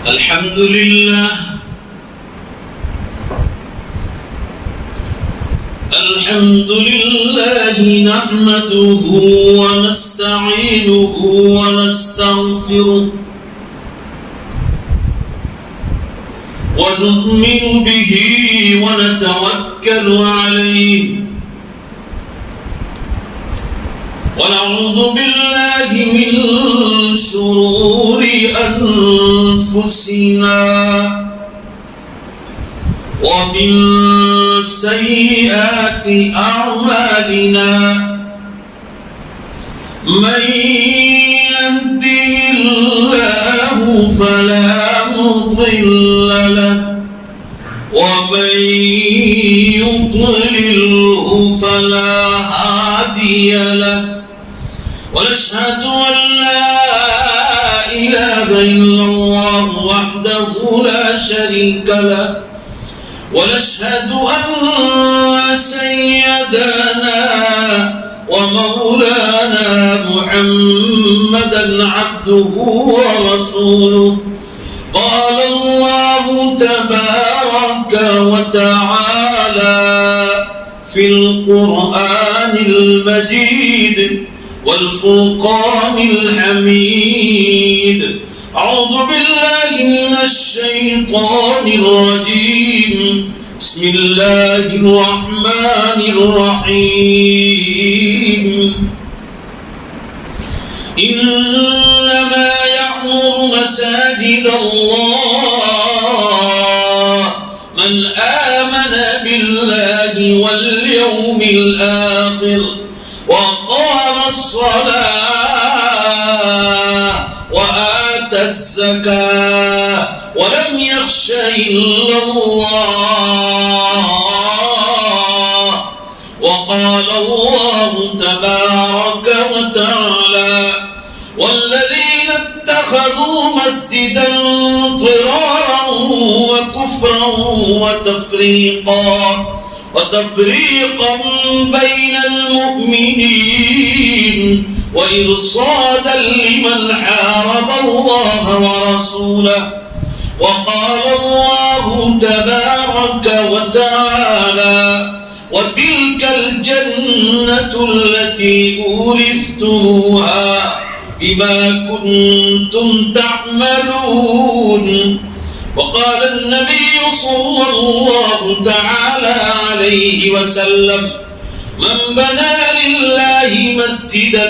الحمد لله نحمده ونستعينه ونستغفره ونؤمن به ونتوكل عليه ونعوذ بالله من شرور أنفسنا ومن سيئات أعمالنا من يهده الله فلا مضل له ومن يضلله فلا هادي له ونشهد أن لا إله إلا الله وحده لا شريك له ونشهد أن سيدنا ومولانا محمدا عبده ورسوله قال الله تبارك وتعالى في القرآن المجيد والفرقان الحميد أعوذ بالله من الشيطان الرجيم بسم الله الرحمن الرحيم إنما يعمر مساجد الله من آمن بالله واليوم الآخر وقام الصلاة وآتى الزكاة ولم يخش إلا الله وقال الله تبارك وتعالى والذين اتخذوا مسجدا ضرارا وكفرا وتفريقا بين المؤمنين وإرصادا لمن حارب الله ورسوله وقال الله تبارك وتعالى وتلك الجنة التي أورثتموها بما كنتم تعملون وقال النبي صلى الله تعالى عليه وسلم من بنى لله مسجدا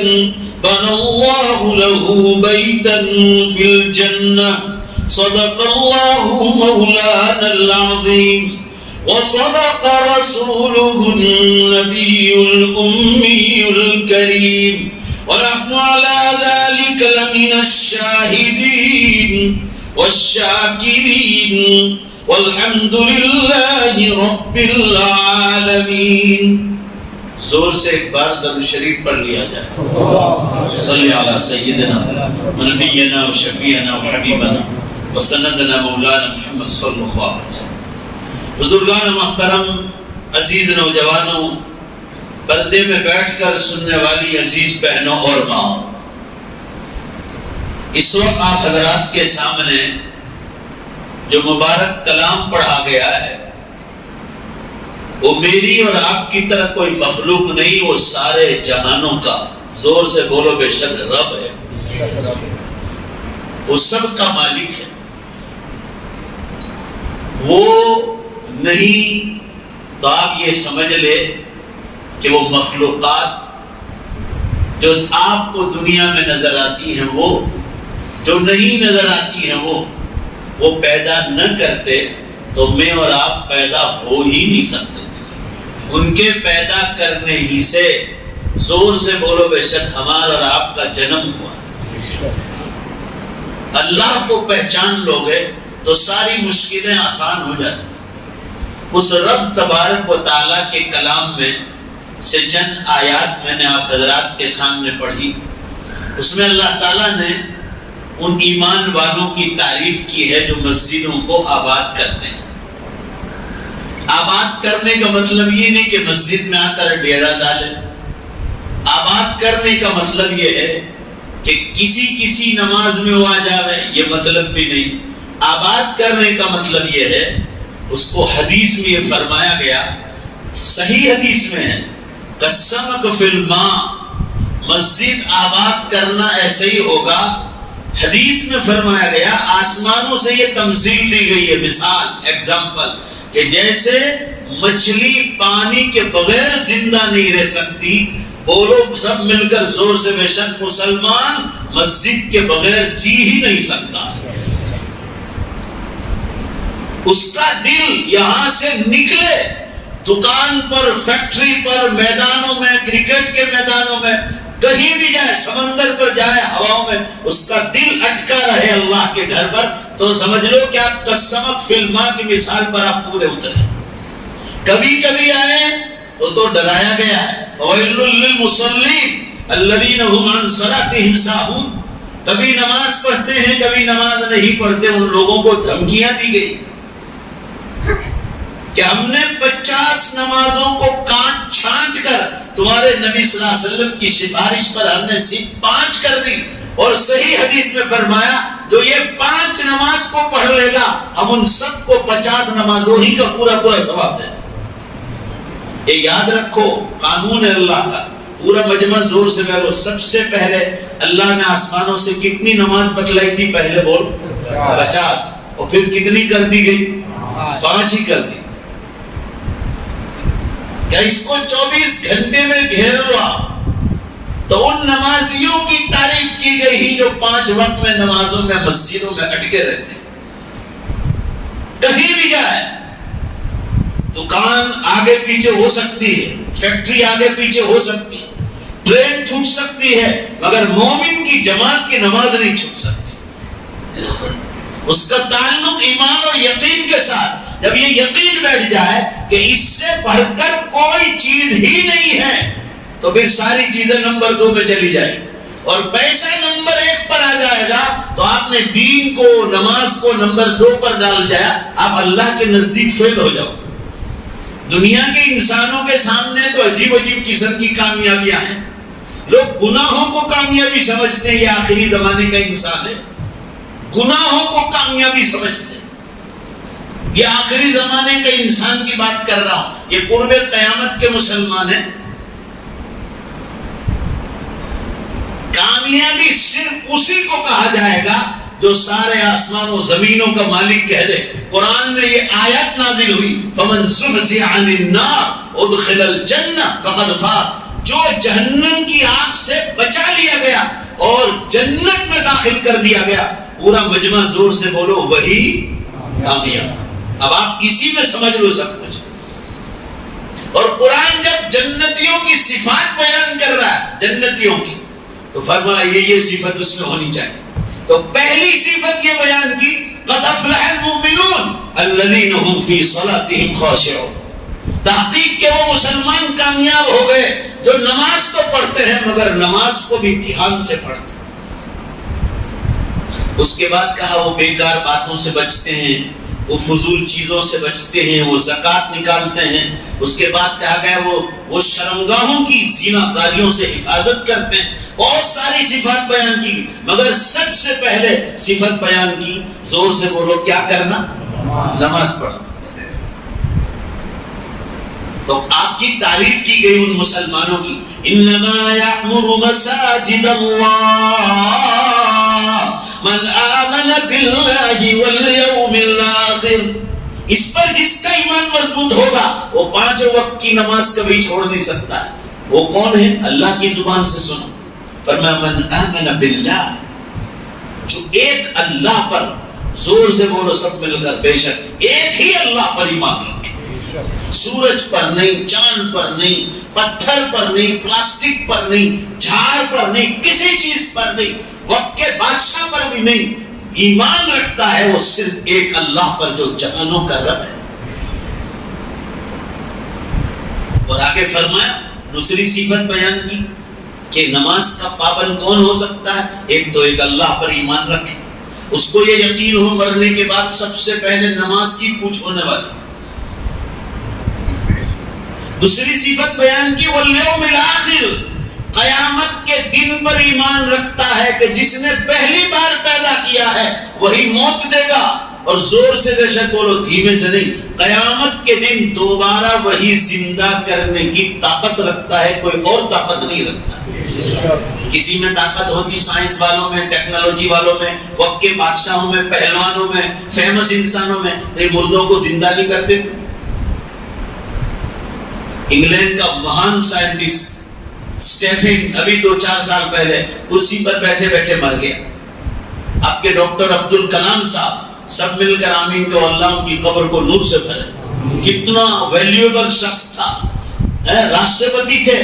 بنى الله له بيتا في الجنة صدق الله مولانا العظيم وصدق رسوله النبي الأمي الكريم ونحن على ذلك لمن الشاهدين والشاكرين والحمد لله رب العالمین. زور سے ایک بار درود شریف پڑھ لیا جائے. صلی علی سیدنا ونبینا وشفیعنا وحبیبنا وسندنا مولانا محمد صلی اللہ علیہ وسلم. بزرگان محترم، عزیز نوجوانوں، پردے میں بیٹھ کر سننے والی عزیز بہنوں اور ماں، اس وقت آپ حضرات کے سامنے جو مبارک کلام پڑھا گیا ہے وہ میری اور آپ کی طرح کوئی مخلوق نہیں، وہ سارے جہانوں کا، زور سے بولو بے شک، رب ہے. وہ سب کا مالک ہے. وہ نہیں تو آپ یہ سمجھ لے کہ وہ مخلوقات جو آپ کو دنیا میں نظر آتی ہیں، وہ جو نہیں نظر آتی ہیں، وہ پیدا نہ کرتے تو میں اور آپ پیدا ہو ہی نہیں سکتے تھے. ان کے پیدا کرنے ہی سے، زور سے بولو بے شک، ہمارا اور آپ کا جنم ہوا. اللہ کو پہچان لوگے تو ساری مشکلیں آسان ہو جاتی. اس رب تبارک و تعالیٰ کے کلام میں سے چند آیات میں نے آپ حضرات کے سامنے پڑھی. اس میں اللہ تعالیٰ نے ان ایمان والوں کی تعریف کی ہے جو مسجدوں کو آباد کرتے ہیں. آباد کرنے کا مطلب یہ نہیں کہ مسجد میں آ کر ڈیرا ڈالے. آباد کرنے کا مطلب یہ ہے کہ کسی نماز میں وہ آ جاوے، یہ مطلب بھی نہیں. آباد کرنے کا مطلب یہ ہے، اس کو حدیث میں یہ فرمایا گیا، صحیح حدیث میں ہے، قسمک فی الماء، مسجد آباد کرنا ایسے ہی ہوگا۔ حدیث میں فرمایا گیا، آسمانوں سے یہ تمثیل دی گئی ہے، مثال، ایگزامپل، کہ جیسے مچھلی پانی کے بغیر زندہ نہیں رہ سکتی، بولو سب مل کر زور سے، بے شک مسلمان مسجد کے بغیر جی ہی نہیں سکتا۔ اس کا دل یہاں سے نکلے، دکان پر، فیکٹری پر، میدانوں میں، کرکٹ کے میدانوں میں، کہیں بھی جائے، سمندر پر جائے، ہواؤں میں، اس کا دل اٹکا رہے اللہ کے گھر پر، تو سمجھ لو کہ آپ قسمک فی الماء کی مثال پر آپ پورے اترے۔ کبھی کبھی آئے تو ڈرایا گیا ہے، فویل للمصلین الذین هم عن صلاتهم ساہون، کبھی نماز پڑھتے ہیں کبھی نماز نہیں پڑھتے، ان لوگوں کو دھمکیاں دی گئی کہ ہم نے 50 نمازوں کو کاٹ چھانٹ کر تمہارے نبی صلی اللہ علیہ وسلم کی سفارش پر ہم نے صرف 5 کر دی، اور صحیح حدیث میں فرمایا جو یہ 5 نماز کو پڑھ لے گا ہم ان سب کو 50 نمازوں ہی کا پورا ثواب دیں۔ یہ یاد رکھو، قانون ہے اللہ کا، پورا مجمع زور سے کہو، سب سے پہلے اللہ نے آسمانوں سے کتنی نماز بتلائی تھی؟ پہلے بول 50، اور پھر کتنی کر دی گئی؟ 5 ہی کر دی۔ کیا اس کو 24 گھنٹے میں گھیر لو تو ان نمازیوں کی تعریف کی گئی ہی جو 5 وقت میں نمازوں میں مسجدوں میں اٹکے رہتے ہیں۔ کہیں بھی جائے، دکان آگے پیچھے ہو سکتی ہے، فیکٹری آگے پیچھے ہو سکتی ہے، ٹرین چھوٹ سکتی ہے، مگر مومن کی جماعت کی نماز نہیں چھوٹ سکتی۔ اس کا تعلق ایمان اور یقین کے ساتھ، جب یہ یقین بیٹھ جائے کہ اس سے بڑھ کر کوئی چیز ہی نہیں ہے، تو پھر ساری چیزیں نمبر 2 پہ چلی جائیں، اور پیسہ نمبر 1 پر آ جائے گا تو آپ نے دین کو، نماز کو نمبر 2 پر ڈال دیا، آپ اللہ کے نزدیک فیل ہو جاؤ۔ دنیا کے انسانوں کے سامنے تو عجیب قسم کی کامیابیاں ہیں، لوگ گناہوں کو کامیابی سمجھتے ہیں، یہ آخری زمانے کا انسان ہے، گناہوں کو کامیابی سمجھتے ہیں، یہ آخری زمانے کے انسان کی بات کر رہا ہوں، یہ قرب قیامت کے مسلمان ہیں۔ کامیابی صرف اسی کو کہا جائے گا جو سارے آسمان و زمینوں کا مالک کہہ دے۔ قرآن میں یہ آیت نازل ہوئی، فمن زحزح عن النار ادخل الجنہ فقد فاز، جو جہنم کی آگ سے بچا لیا گیا اور جنت میں داخل کر دیا گیا، پورا مجمع زور سے بولو وہی کامیاب۔ اب آپ اسی میں سمجھ لو سب کچھ۔ اور قرآن جب جنتیوں کی صفات بیان کر رہا ہے، جنتیوں کی، تو فرمایا یہ صفت اس میں ہونی چاہیے۔ تو پہلی صفت یہ بیان کی، قد افلح المؤمنون الذین هم فی صلاتهم خاشعون، تحقیق کہ وہ مسلمان کامیاب ہو گئے جو نماز تو پڑھتے ہیں مگر نماز کو بھی دھیان سے پڑھتے ہیں۔ اس کے بعد کہا وہ بیکار باتوں سے بچتے ہیں، وہ فضول چیزوں سے بچتے ہیں، وہ زکوٰۃ نکالتے ہیں۔ اس کے بعد کہا گیا وہ شرمگاہوں کی زیناکاریوں سے حفاظت کرتے ہیں۔ بہت ساری صفات بیان کی، مگر سب سے پہلے صفت بیان کی، زور سے بولو کیا کرنا؟ نماز پڑھنا۔ تو آپ کی تعریف کی گئی ان مسلمانوں کی، انما یعمر مساجد اللہ من آمن باللہ والیوم الآخر، اس پر جس کا ایمان مضبوط ہوگا وہ 5 وقت کی نماز کبھی چھوڑ نہیں سکتا ہے۔ وہ کون ہے؟ اللہ کی زبان سے سنو، فرمایا من آمن باللہ، جو ایک اللہ پر، زور سے بولو سب مل کر، بے شک ایک ہی اللہ پر ایمان رکھے، سورج پر نہیں، چاند پر نہیں، پتھر پر نہیں، پلاسٹک پر نہیں، جھاڑ پر نہیں، کسی چیز پر نہیں، وقت کے بادشاہ پر بھی نہیں، ایمان رکھتا ہے وہ صرف ایک اللہ پر جو جہانوں کا رب ہے۔ اور آگے فرمایا دوسری صفت بیان کی کہ نماز کا پابند کون ہو سکتا ہے؟ ایک تو ایک اللہ پر ایمان رکھے، اس کو یہ یقین ہو مرنے کے بعد سب سے پہلے نماز کی پوچھ ہونے والی۔ دوسری صفت بیان کی والیوم الآخر، قیامت کے دن پر ایمان رکھتا ہے کہ جس نے پہلی بار پیدا کیا ہے وہی موت دے گا، اور زور سے بے شک بولو، دھیمے سے نہیں، قیامت کے دن دوبارہ وہی زندہ کرنے کی طاقت رکھتا ہے، کوئی اور طاقت نہیں رکھتا۔ کسی میں طاقت ہوتی سائنس والوں میں، ٹیکنالوجی والوں میں، وقت کے بادشاہوں میں، پہلوانوں میں، فیمس انسانوں میں، تو یہ مردوں کو زندہ نہیں کرتے تھے۔ انگلینڈ کا مہان سائنٹسٹ اسٹیفن ابھی 2-4 سال پہلے کرسی پر بیٹھے بیٹھے مر گیا۔ آپ کے ڈاکٹر عبد الکلام صاحب سب مل کر آمین کو اللہ ان کی قبر کو نور سے بھرے۔ کتنا ویلیوبل شخص تھا، راشٹرپتی تھے،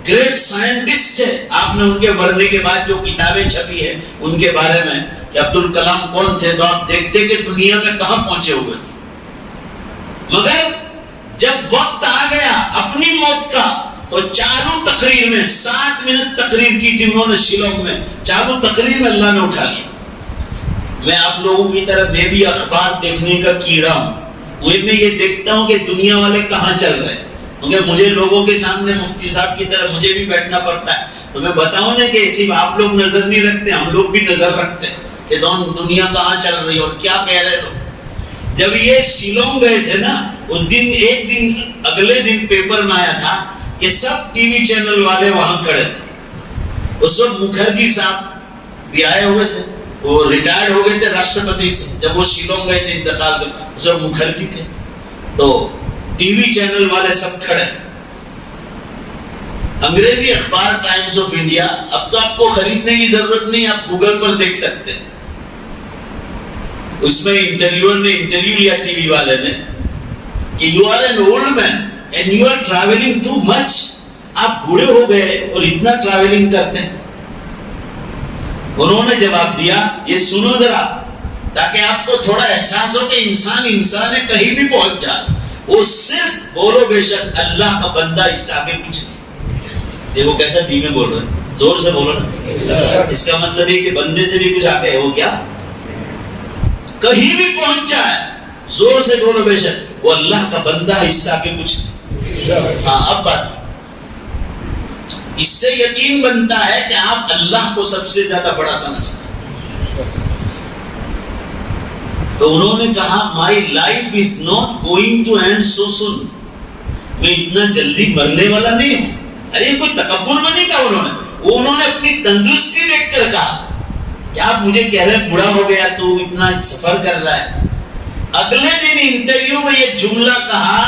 گریٹ سائنٹسٹ تھے۔ آپ نے ان کے مرنے کے بعد جو کتابیں چھپی ہیں ان کے بارے میں کہ عبد الکلام کون تھے، تو آپ دیکھتے کہ دنیا میں کہاں پہنچے ہوئے تھے۔ مگر جب وقت آ گیا اپنی موت کا تو چالو تقریر میں 7 منٹ تقریر کی تھی انہوں نے شیلانگ میں، چالو تقریر میں اللہ نے اٹھا لیا۔ میں آپ لوگوں کی طرح میں بھی اخبار دیکھنے کا کیڑا ہوں، میں یہ دیکھتا ہوں کہ دنیا والے کہاں چل رہے ہیں، کیونکہ مجھے لوگوں کے سامنے مفتی صاحب کی طرح مجھے بھی بیٹھنا پڑتا ہے، تو میں بتاؤں نا کہ صرف آپ لوگ نظر نہیں رکھتے، ہم لوگ بھی نظر رکھتے ہیں کہ دنیا کہاں چل رہی ہے اور کیا کہہ رہے لوگ۔ جب یہ شیلانگ گئے تھے نا، اس دن ایک دن اگلے دن پیپر میں آیا تھا کہ سب ٹی وی چینل والے وہاں کھڑے تھے۔ اس وقت مکھرجی صاحب بھی آئے ہوئے تھے، وہ ریٹائرڈ ہو گئے تھے راشٹرپتی سے، جب وہ شیلانگ گئے تھے انتقال کر، اس وقت مکھرجی تھے، تو ٹی وی چینل والے سب کھڑے۔ انگریزی اخبار ٹائمز آف انڈیا، اب تو آپ کو خریدنے کی ضرورت نہیں، آپ گوگل پر دیکھ سکتے ہیں۔ اس میں انٹرویور نے انٹرویو لیا ٹی وی والے نے کہ you are an old man and you are travelling too much, آپ بوڑھے ہو گئے اور اتنا ٹریولنگ کرتے ہیں۔ انہوں نے جواب دیا، یہ سنو ذرا تاکہ آپ کو تھوڑا احساس ہو کہ انسان ہے، کہیں بھی پہنچ جائے، وہ صرف بولو بے شک اللہ کا بندہ، اس سے آگے کچھ نہیں۔ دیکھو کیسا دھیمے بول رہے ہیں، زور سے بولو نا، اس کا مطلب ہے کہ بندے سے بھی کچھ آگے ہے، وہ کیا کہیں بھی پہنچ جائے، زور سے بولو بے شک وہ اللہ کا بندہ، اس سے آگے کچھ نہیں۔ ہاں اب بات اس سے یقین بنتا ہے کہ آپ اللہ کو سب سے زیادہ بڑا سمجھتے ہیں۔ تو انہوں نے کہا my life is not going to end so soon, میں اتنا جلدی مرنے والا نہیں ہوں۔ ارے کوئی تکبر میں نہیں کہا انہوں نے اپنی تندرستی دیکھ کر کہا کہ آپ مجھے کہہ رہے ہیں بوڑھا ہو گیا تو اتنا سفر کر رہا ہے۔ اگلے دن انٹرویو میں یہ جملہ کہا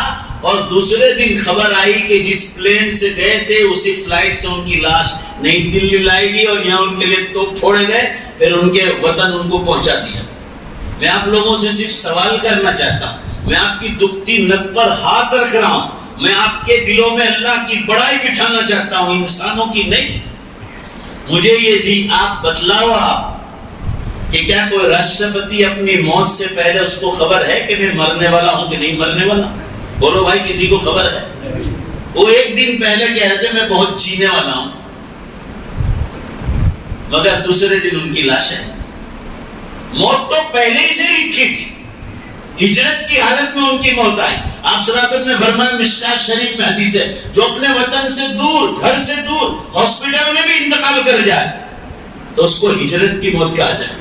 اور دوسرے دن خبر آئی کہ جس پلین سے گئے تھے اسی فلائٹ سے ان کی لاش نئی دلی لائے گی اور یہاں ان کے لیے توپ پھوڑے گئے، پھر ان کے وطن ان کو پہنچا دیا۔ میں آپ لوگوں سے صرف سوال کرنا چاہتا ہوں، میں آپ کی دکھتی نک پر ہاتھ رکھ رہا ہوں، میں آپ کے دلوں میں اللہ کی بڑائی بٹھانا چاہتا ہوں، انسانوں کی نہیں۔ مجھے یہ آپ بتلاؤ آپ کہ کیا کوئی راشٹرپتی اپنی موت سے پہلے اس کو خبر ہے کہ میں مرنے والا ہوں کہ نہیں مرنے والا؟ بولو بھائی کسی کو خبر ہے؟ وہ ایک دن پہلے کہتے میں بہت جینے والا ہوں، مگر دوسرے دن ان کی لاش ہے۔ موت تو پہلے ہی سے لکھی تھی، ہجرت کی حالت میں ان کی موت آئی۔ آپ صلی اللہ علیہ وسلم نے فرمایا مشکات شریف میں حدیث ہے، جو اپنے وطن سے دور، گھر سے دور، ہاسپٹل میں بھی انتقال کر جائے تو اس کو ہجرت کی موت کہا جائے۔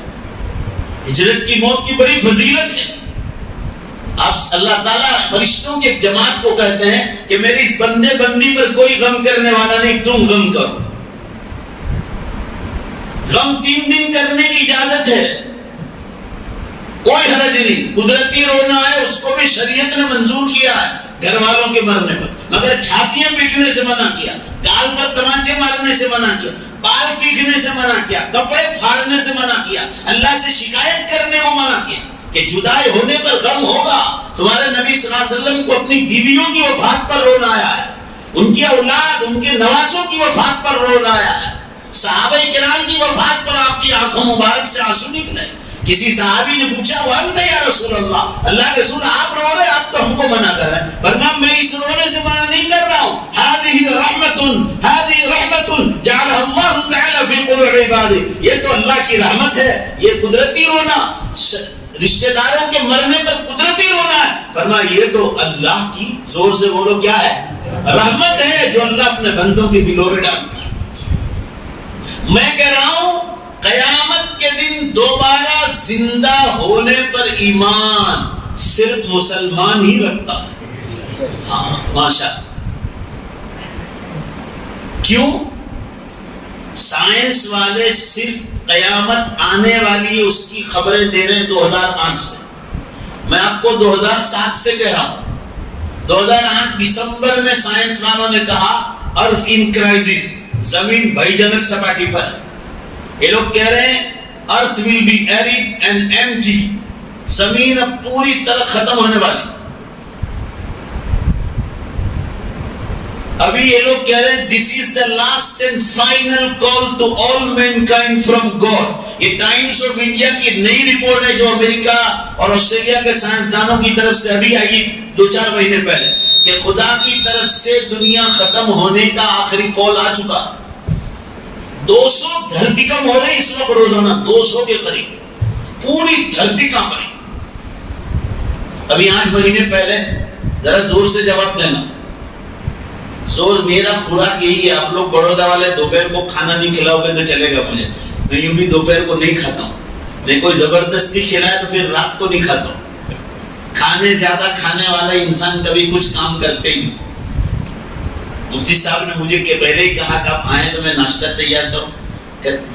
ہجرت کی موت کی بڑی فضیلت ہے۔ آپ اللہ تعالیٰ فرشتوں کی ایک جماعت کو کہتے ہیں کہ میری اس بندے بندی پر کوئی غم کرنے والا نہیں، تم غم کرو۔ غم 3 دن کرنے کی اجازت ہے، کوئی حرج نہیں۔ قدرتی رونا ہے اس کو بھی شریعت نے منظور کیا ہے گھر والوں کے مرنے پر، مگر چھاتیاں پیٹنے سے منع کیا، گال پر تمانچے مارنے سے منع کیا، بال پیٹنے سے منع کیا، کپڑے پھاڑنے سے منع کیا، اللہ سے شکایت کرنے کو منع کیا کہ جدائی ہونے پر غم ہوگا۔ تمہارے نبی صلی اللہ علیہ وسلم کو اپنی بیویوں کی وفات پر رونا آیا ہے، ان کی اولاد، ان کے نواسوں کی وفات پر رونا آیا ہے، صحابہ کرام کی وفات پر آپ کی آنکھوں مبارک سے آنسو نکلے۔ کسی صحابی نے پوچھا وانت یا رسول اللہ کے رسول آپ رو رہے، آپ تو ہم کو منع کر رہے ہیں۔ فرمایا میں اس رونے سے منع نہیں کر رہا ہوں، هذه رحمت جعلها اللہ تعالی فی قلوب عباده، یہ تو اللہ کی رحمت ہے، یہ قدرتی رونا رشتہ داروں کے مرنے پر قدرتی رونا ہے۔ فرمایا یہ تو اللہ کی، زور سے بولو کیا ہے، رحمت ہے جو اللہ اپنے بندوں کے دلوں میں ڈالتا ہے۔ میں کہہ رہا ہوں قیامت کے دن دوبارہ زندہ ہونے پر ایمان صرف مسلمان ہی رکھتا ہے. ہاں ماشاء. کیوں؟ سائنس والے صرف قیامت آنے والی اس کی خبریں دے رہے ہیں 2008 سے. میں آپ کو 2007 سے کہہ رہا ہوں. 2008 دسمبر میں سائنس والوں نے کہا ارتھ ان کرائسس، زمین بھائی جنک سپاٹی پر ہے. یہ لوگ کہہ رہے ہیں earth will be arid and empty, زمین اب پوری طرح ختم ہونے والی. ابھی یہ لوگ کہہ رہے ہیں this is the last and final call to all mankind from God. یہ ٹائمز آف انڈیا کی نئی رپورٹ ہے جو امریکہ اور آسٹریلیا کے سائنسدانوں کی طرف سے ابھی آئی 2-4 مہینے پہلے، کہ خدا کی طرف سے دنیا ختم ہونے کا آخری کال آ چکا. 200 دھرتی کم ہو رہی اس وقت روزانہ، 200 کے قریب پوری دھرتی کم رہی. ابھی 8 مہینے پہلے، ذرا زور سے جواب دینا. زور میرا خوراک یہی ہے. آپ لوگ بڑودا والے دوپہر کو کھانا نہیں کھلاؤ گے تو چلے گا مجھے. میں یوں بھی دوپہر کو نہیں کھاتا ہوں. نہیں کوئی زبردستی کھلائے تو پھر رات کو نہیں کھاتا ہوں. کھانے زیادہ کھانے والا انسان کبھی کچھ کام کرتے ہی نہیں. مفتی صاحب نے مجھے کہ پہلے ہی کہا کہ آپ آئیں تو میں ناشتہ تیار کروں.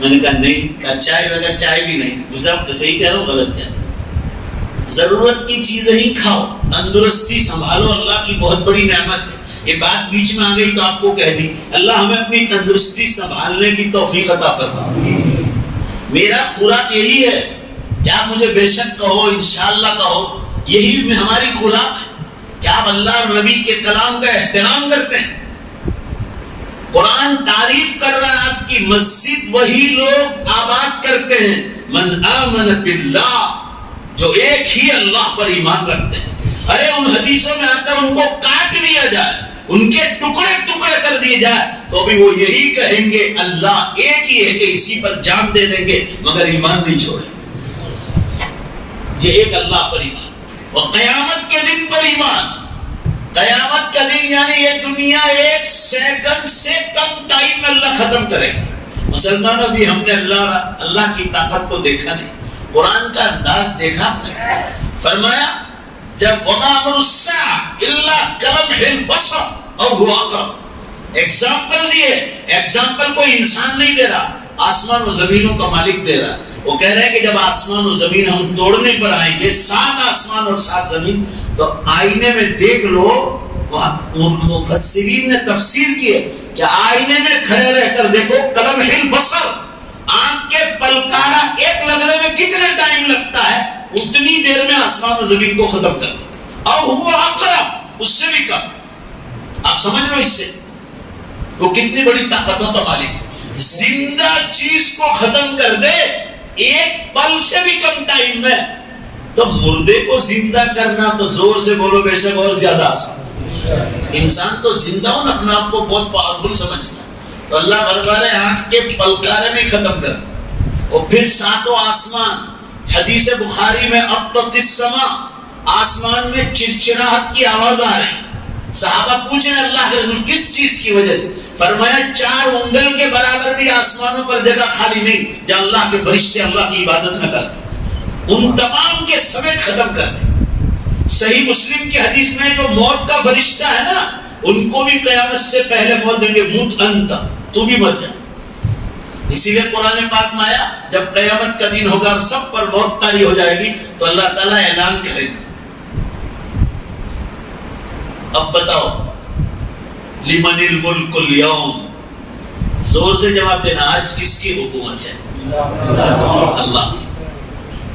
میں نے کہا نہیں. کہا چائے وغیرہ؟ چائے بھی نہیں. مجھے آپ صحیح کہہ رہا ہوں غلط کہہ رہا ہوں؟ ضرورت کی چیزیں ہی کھاؤ، تندرستی سنبھالو، اللہ کی بہت بڑی نعمت ہے. یہ بات بیچ میں آ گئی تو آپ کو کہہ دی. اللہ ہمیں اپنی تندرستی سنبھالنے کی توفیق عطا فرما. میرا خوراک یہی ہے. کیا مجھے بے شک کہو، انشاءاللہ کہو، یہی ہماری خوراک ہے. کیا آپ اللہ اور نبی کے کلام کا احترام کرتے ہیں؟ قرآن تعریف کر رہا ہے آپ کی مسجد وہی لوگ آباد کرتے ہیں من آمن باللہ، جو ایک ہی اللہ پر ایمان رکھتے ہیں. ارے ان حدیثوں میں آتا ہے ان کو کاٹ لیا جائے، ان کے ٹکڑے ٹکڑے کر دیے جائے تو بھی وہ یہی کہیں گے اللہ ایک ہی ہے، کہ اسی پر جان دے دیں گے مگر ایمان نہیں چھوڑیں. یہ ایک اللہ پر ایمان اور قیامت کے دن پر ایمان. قیامت کا دن یعنی یہ دنیا 1 سیکنڈ سے کم ٹائم میں اللہ ختم کرے گا. مسلمانوں بھی ہم نے اللہ کی طاقت کو دیکھا نہیں، قرآن کا انداز دیکھا ہم نے. فرمایا جب وما امر الساعة الا كلمح البصر او هو اقرب. ایگزامپل دیے. ایگزامپل کوئی انسان نہیں دے رہا، آسمان و زمینوں کا مالک دے رہا. وہ کہہ رہے ہیں کہ جب آسمان و زمین ہم توڑنے پر آئیں گے، 7 آسمان اور 7 زمین، تو آئینے میں دیکھ لو. مفسرین نے تفسیر کی ہے کہ آئینے میں کھڑے رہ کر دیکھو، کلمح البصر، آنکھ کے پلکارا ایک لگنے میں کتنے ٹائم لگتا ہے، اتنی دیر میں آسمان و زمین کو ختم کر دیں. اور ہوا اقرب، اس سے بھی کم. آپ سمجھ لو اس سے وہ کتنی بڑی طاقتوں کا مالک ہے. زندہ چیز کو ختم کر دے ایک پل سے بھی کم ٹائم میں. تو مردے کو زندہ کرنا تو زور سے بولو بے شک اور زیادہ آسان. انسان تو زندہ ہو نا، اپنا آپ کو بہت پاورفل سمجھتا ہے. تو اللہ بربارے آنکھ کے پلکارے میں ختم کر. اور پھر 7 آسمان. حدیث بخاری میں ابطت السما، آسمان میں چرچراہٹ کی آواز آ رہی. صحابہ پوچھیں اللہ کے رسول کس چیز کی وجہ سے؟ فرمایا 4 انگل کے برابر بھی آسمانوں پر جگہ خالی نہیں جہاں اللہ کے فرشتے اللہ کی عبادت نہ کرتے. ان تمام کے سمیت ختم کر دیں. صحیح مسلم کی حدیث میں جو موت کا فرشتہ ہے نا، ان کو بھی قیامت سے پہلے موت دیں گے. موت انت، تو بھی مر جا. اسی لیے قرآن پاک میں آیا جب قیامت کا دن ہوگا سب پر موت طاری ہو جائے گی تو اللہ تعالیٰ اعلان کرے گا. اب بتاؤ لمن الملک اليوم، زور سے جواب دینا، آج کس کی حکومت ہے؟ اللہ کی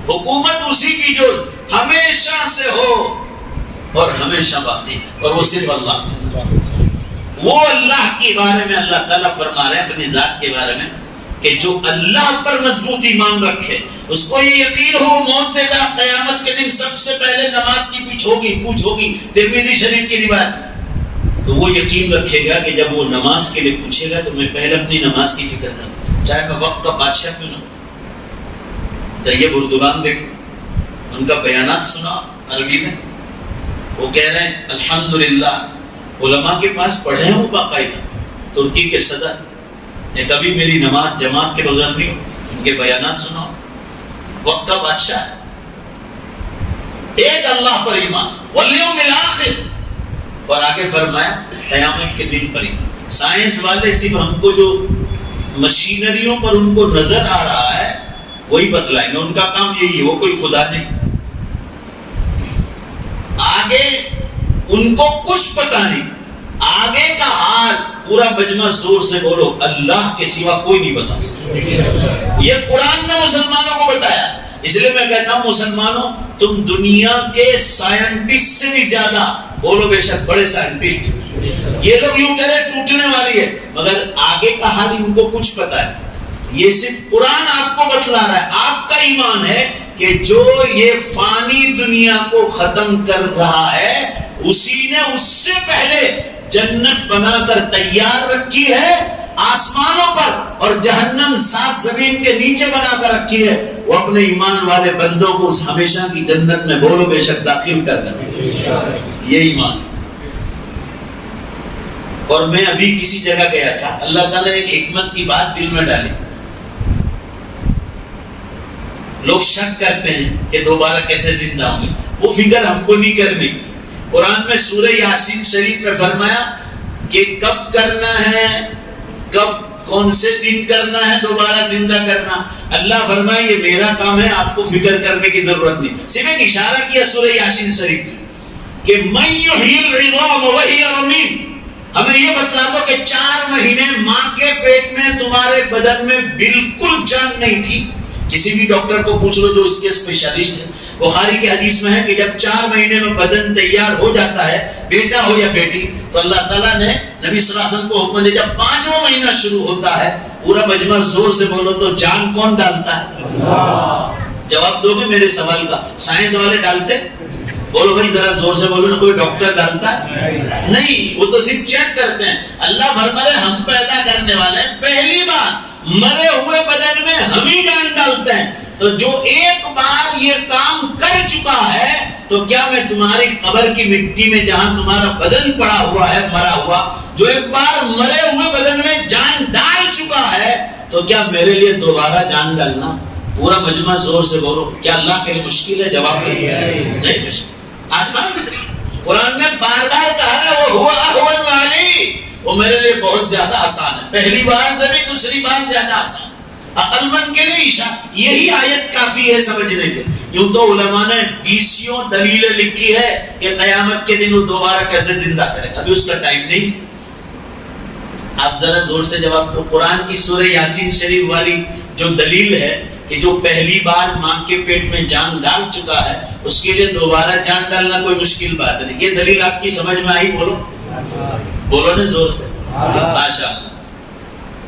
حکومت. اسی کی جو ہمیشہ سے ہو اور ہمیشہ باقی ہے، اور وہ صرف اللہ کی. وہ اللہ کے بارے میں اللہ تعالیٰ فرما رہے ہیں اپنی ذات کے بارے میں کہ جو اللہ پر مضبوط ایمان رکھے، اس کو یہ یقین ہو موت دے گا. قیامت کے دن سب سے پہلے نماز کی پوچھ ہوگی ترمذی شریف کی روایت میں. تو وہ یقین رکھے گا کہ جب وہ نماز کے لیے پوچھے گا تو میں پہلے اپنی نماز کی فکر کروں، چاہے میں وقت کا بادشاہ کیوں نہ ہوں. طیب اردگان دیکھو، ان کا بیانات سنا عربی میں. وہ کہہ رہے ہیں الحمدللہ، علماء کے پاس پڑھے ہیں وہ باقاعدہ. ترکی کے صدر یہ کبھی میری نماز جماعت کے بغیر نہیں ہوتی، ان کے بیانات سناؤ. وقت کا بادشاہ ہے، ایک اللہ پر ایمان، والیوم الآخر، اور آگے فرمایا قیامت کے دن پر ایمان. سائنس والے صرف ہم کو جو مشینریوں پر ان کو نظر آ رہا ہے وہی بتلائیں گے، ان کا کام یہی ہے، وہ کوئی خدا نہیں. آگے ان کو کچھ پتا نہیں، آگے کا حال پورا مجمع زور سے بولو اللہ کے سوا کوئی نہیں بتا سکتا. یہ قرآن نے مسلمانوں کو بتایا. اس لیے میں کہتا ہوں مسلمانوں تم دنیا کے سائنٹسٹ سے بھی زیادہ، بولو بے شک بڑے سائنٹسٹ. یہ لوگ یوں کہہ رہے ٹوٹنے والی ہے، مگر آگے کا حال ان کو کچھ پتا ہے. یہ صرف قرآن آپ کو بتلا رہا ہے. آپ کا ایمان ہے کہ جو یہ فانی دنیا کو ختم کر رہا ہے اسی نے اس سے پہلے جنت بنا کر تیار رکھی ہے آسمانوں پر، اور جہنم سات زمین کے نیچے بنا کر رکھی ہے. وہ اپنے ایمان والے بندوں کو اس ہمیشہ کی جنت میں بولو بے شک داخل کر دیں. یہ ایمان. اور میں ابھی کسی جگہ گیا تھا، اللہ تعالیٰ نے ایک حکمت کی بات دل میں ڈالی. لوگ شک کرتے ہیں کہ دوبارہ کیسے زندہ ہوں گے، وہ فکر ہم کو نہیں کرنے کی. قرآن میں سورہ یاسین شریف میں فرمایا کہ کب کرنا ہے، کب کون سے دن کرنا ہے دوبارہ زندہ کرنا. اللہ فرمائے یہ میرا کام ہے، آپ کو فکر کرنے کی ضرورت نہیں. صرف ایک اشارہ کیا سورہ یاسین شریف میں کہ من یحیی العظام وہی رمیم. ہمیں یہ بتلا دو کہ 4 مہینے ماں کے پیٹ میں تمہارے بدن میں بالکل جان نہیں تھی. کسی بھی ڈاکٹر کو پوچھ لو جو اس کے اسپیشلسٹ ہے. بخاری کی حدیث میں ہے کہ جب 4 مہینے میں بدن تیار ہو جاتا ہے، بیٹا ہو یا بیٹی، تو اللہ تعالیٰ نے نبی صلی اللہ علیہ وسلم کو حکم دیا جب 5واں مہینہ شروع ہوتا ہے، پورا مجمع زور سے بولو تو جان کون ڈالتا ہے؟ اللہ. جواب دو گے میرے سوال کا؟ سائنس والے ڈالتے؟ بولو بھائی ذرا زور سے بولو نا. کوئی ڈاکٹر ڈالتا ہے؟ نہیں، وہ تو صرف چیک کرتے ہیں. اللہ فرمائے ہم پیدا کرنے والے ہیں، پہلی بار مرے ہوئے بدن میں ہم ہی جان ڈالتے ہیں. تو جو ایک بار یہ کام کر چکا ہے تو کیا میں تمہاری قبر کی مٹی میں جہاں تمہارا بدن پڑا ہوا ہے مرا ہوا، جو ایک بار مرے ہوئے بدن میں جان ڈال چکا ہے، تو کیا میرے لیے دوبارہ جان ڈالنا؟ پورا مجمع زور سے بولو. کیا اللہ کے لیے مشکل ہے؟ جواب نہیں مشکل، آسان. قرآن میں بار بار کہا ہے وہ ہوا اہون والی، وہ میرے لیے بہت زیادہ آسان ہے. پہلی بار سے بھی دوسری بار زیادہ آسان. عقل مند کے لیے یہی آیت کافی ہے سمجھنے کے. یوں تو علماء نے 20 دلیلیں لکھی ہے کہ قیامت کے دن وہ دوبارہ کیسے زندہ کرے. ابھی اس کا ٹائم نہیں. آپ ذرا زور سے جواب دو. قرآن کی سورہ یاسین شریف والی جو دلیل ہے کہ جو پہلی بار ماں کے پیٹ میں جان ڈال چکا ہے اس کے لیے دوبارہ جان ڈالنا کوئی مشکل بات نہیں. یہ دلیل آپ کی سمجھ میں آئی؟ بولو بولو نا زور سے. ماشاء اللہ.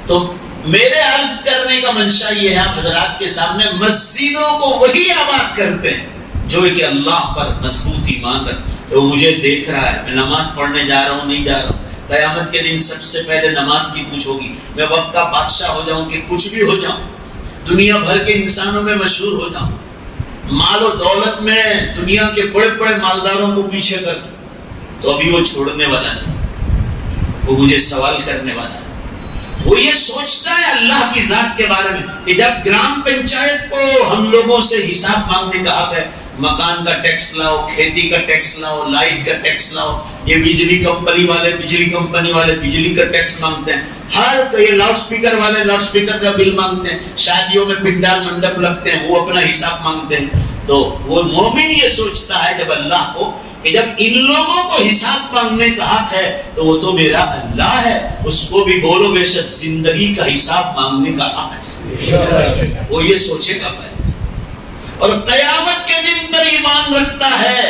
تو میرے عرض کرنے کا منشا یہ ہے آپ حضرات کے سامنے، مسجدوں کو وہی آباد کرتے ہیں جو کہ اللہ پر مضبوط ایمان رکھتے. وہ مجھے دیکھ رہا ہے، میں نماز پڑھنے جا رہا ہوں نہیں جا رہا ہوں. قیامت کے دن سب سے پہلے نماز کی پوچھ ہوگی. میں وقت کا بادشاہ ہو جاؤں کہ کچھ بھی ہو جاؤں، دنیا بھر کے انسانوں میں مشہور ہو جاؤں، مال و دولت میں دنیا کے بڑے بڑے مالداروں کو پیچھے کر دوں، تو ابھی وہ چھوڑنے والا نہیں، وہ مجھے سوال کرنے والا ہے. وہ یہ سوچتا ہے اللہ کی ذات کے بارے میں کہ جب گرام پنچایت کو ہم لوگوں سے حساب مانگنے کا حق ہے، مکان کا ٹیکس لاؤ، کھیتی کا ٹیکس لاؤ، لائٹ کا ٹیکس لاؤ، یہ بجلی کمپنی والے بجلی کا ٹیکس مانگتے ہیں، ہر یہ لاؤڈ سپیکر والے لاؤڈ سپیکر کا بل مانگتے ہیں، شادیوں میں پنڈال منڈپ لگتے ہیں وہ اپنا حساب مانگتے ہیں. تو وہ مومن یہ سوچتا ہے جب اللہ کو کہ جب ان لوگوں کو حساب مانگنے کا حق ہے تو وہ تو میرا اللہ ہے، اس کو بھی بولو بے شک زندگی کا حساب مانگنے کا حق ہے. وہ یہ سوچے گا پہلے. اور قیامت کے دن پر ایمان رکھتا ہے